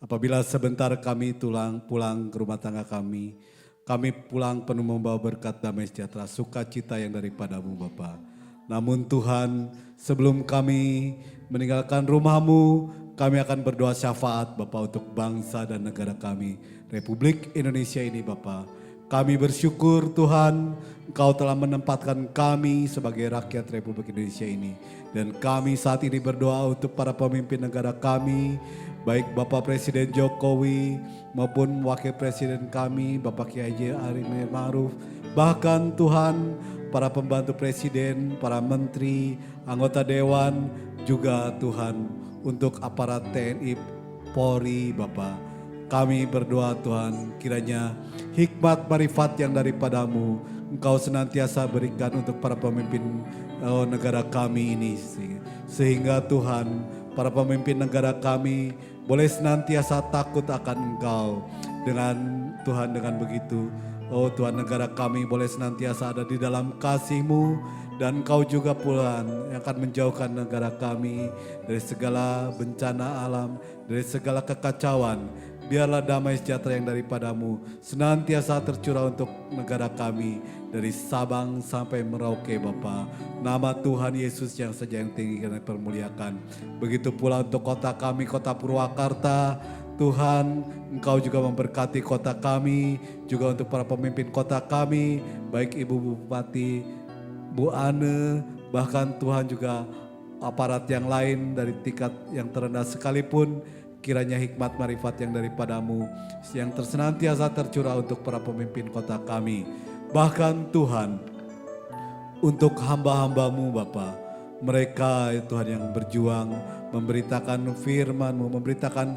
Speaker 6: apabila sebentar kami pulang ke rumah tangga kami pulang penuh membawa berkat damai sejahtera, sukacita yang daripada-Mu Bapa. Namun Tuhan, sebelum kami meninggalkan rumah-Mu, kami akan berdoa syafaat Bapa untuk bangsa dan negara kami, Republik Indonesia ini Bapa. Kami bersyukur Tuhan, Engkau telah menempatkan kami sebagai rakyat Republik Indonesia ini. Dan kami saat ini berdoa untuk para pemimpin negara kami, baik Bapak Presiden Jokowi maupun Wakil Presiden kami, Bapak Kiai Haji Arief Ma'ruf. Bahkan Tuhan, para pembantu Presiden, para menteri, anggota Dewan, juga Tuhan untuk aparat TNI, Polri Bapak. Kami berdoa Tuhan, kiranya hikmat marifat yang daripada-Mu Engkau senantiasa berikan untuk para pemimpin negara kami ini. Sehingga Tuhan, para pemimpin negara kami boleh senantiasa takut akan Engkau. Dengan Tuhan, dengan begitu, oh Tuhan, negara kami boleh senantiasa ada di dalam kasih-Mu. Dan Engkau juga pula yang akan menjauhkan negara kami dari segala bencana alam, dari segala kekacauan. Biarlah damai sejahtera yang daripada-Mu senantiasa tercurah untuk negara kami dari Sabang sampai Merauke Bapa. Nama Tuhan Yesus yang saja yang tinggi kami permuliakan. Begitu pula untuk kota kami, kota Purwakarta. Tuhan, Engkau juga memberkati kota kami, juga untuk para pemimpin kota kami, baik Ibu Bupati, Bu Ane, bahkan Tuhan juga aparat yang lain dari tingkat yang terendah sekalipun. Kiranya hikmat marifat yang daripada-Mu yang tersenantiasa tercurah untuk para pemimpin kota kami. Bahkan Tuhan, untuk hamba-hamba-Mu Bapa, mereka Tuhan yang berjuang memberitakan firman-Mu, memberitakan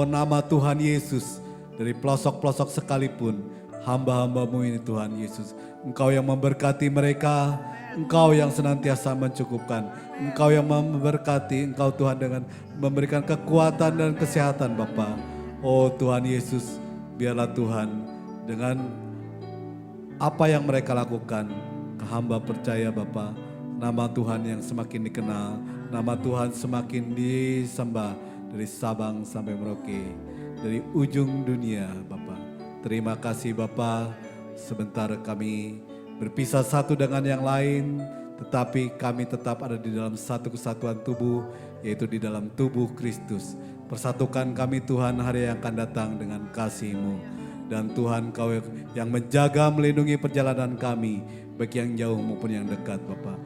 Speaker 6: nama Tuhan Yesus dari pelosok-pelosok sekalipun. Hamba-hamba-Mu ini Tuhan Yesus, Engkau yang memberkati mereka, Engkau yang senantiasa mencukupkan, Engkau yang memberkati, Engkau Tuhan dengan memberikan kekuatan dan kesehatan Bapa. Oh Tuhan Yesus, biarlah Tuhan dengan apa yang mereka lakukan, hamba percaya Bapa, nama Tuhan yang semakin dikenal, nama Tuhan semakin disembah dari Sabang sampai Merauke, dari ujung dunia Bapa. Terima kasih Bapa, sebentar kami berpisah satu dengan yang lain, tetapi kami tetap ada di dalam satu kesatuan tubuh, yaitu di dalam tubuh Kristus. Persatukan kami Tuhan hari yang akan datang dengan kasih-Mu. Dan Tuhan, Kau yang menjaga melindungi perjalanan kami, baik yang jauh maupun yang dekat Bapa.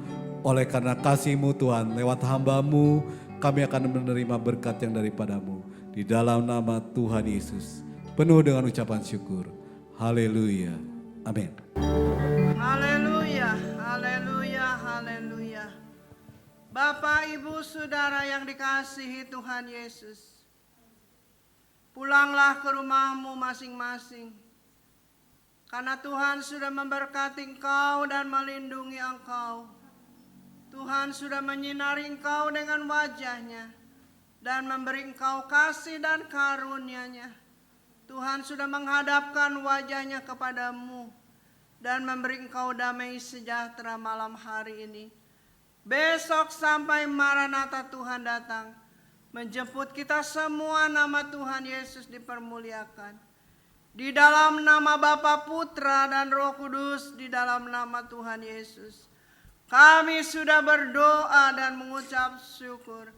Speaker 6: Oleh karena kasih-Mu Tuhan, lewat hamba-Mu kami akan menerima berkat yang daripada-Mu. Di dalam nama Tuhan Yesus, penuh dengan ucapan syukur. Haleluya. Amin.
Speaker 5: Haleluya, haleluya, haleluya. Bapak, Ibu, Saudara yang dikasihi Tuhan Yesus, pulanglah ke rumahmu masing-masing. Karena Tuhan sudah memberkati engkau dan melindungi engkau. Tuhan sudah menyinari engkau dengan wajah-Nya dan memberi engkau kasih dan karunia-Nya. Tuhan sudah menghadapkan wajah-Nya kepadamu dan memberi engkau damai sejahtera malam hari ini. Besok sampai Maranatha Tuhan datang, menjemput kita semua, nama Tuhan Yesus dipermuliakan. Di dalam nama Bapa, Putra, dan Roh Kudus, di dalam nama Tuhan Yesus, kami sudah berdoa dan mengucap syukur.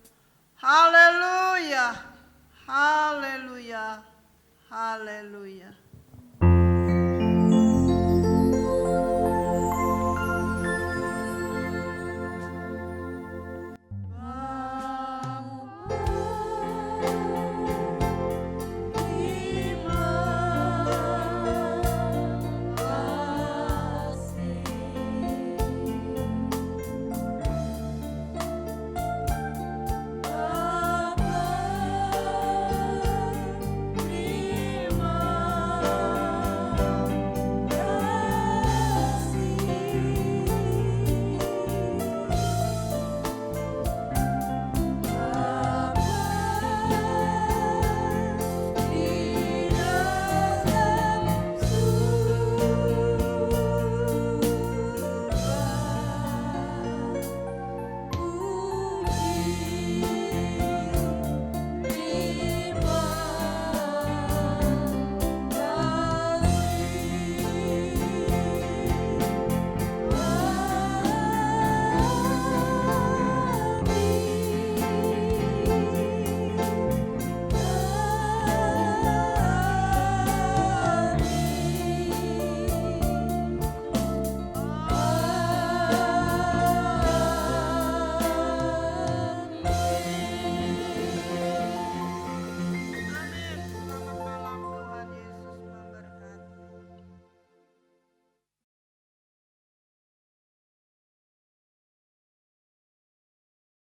Speaker 5: Haleluya, haleluya, haleluya.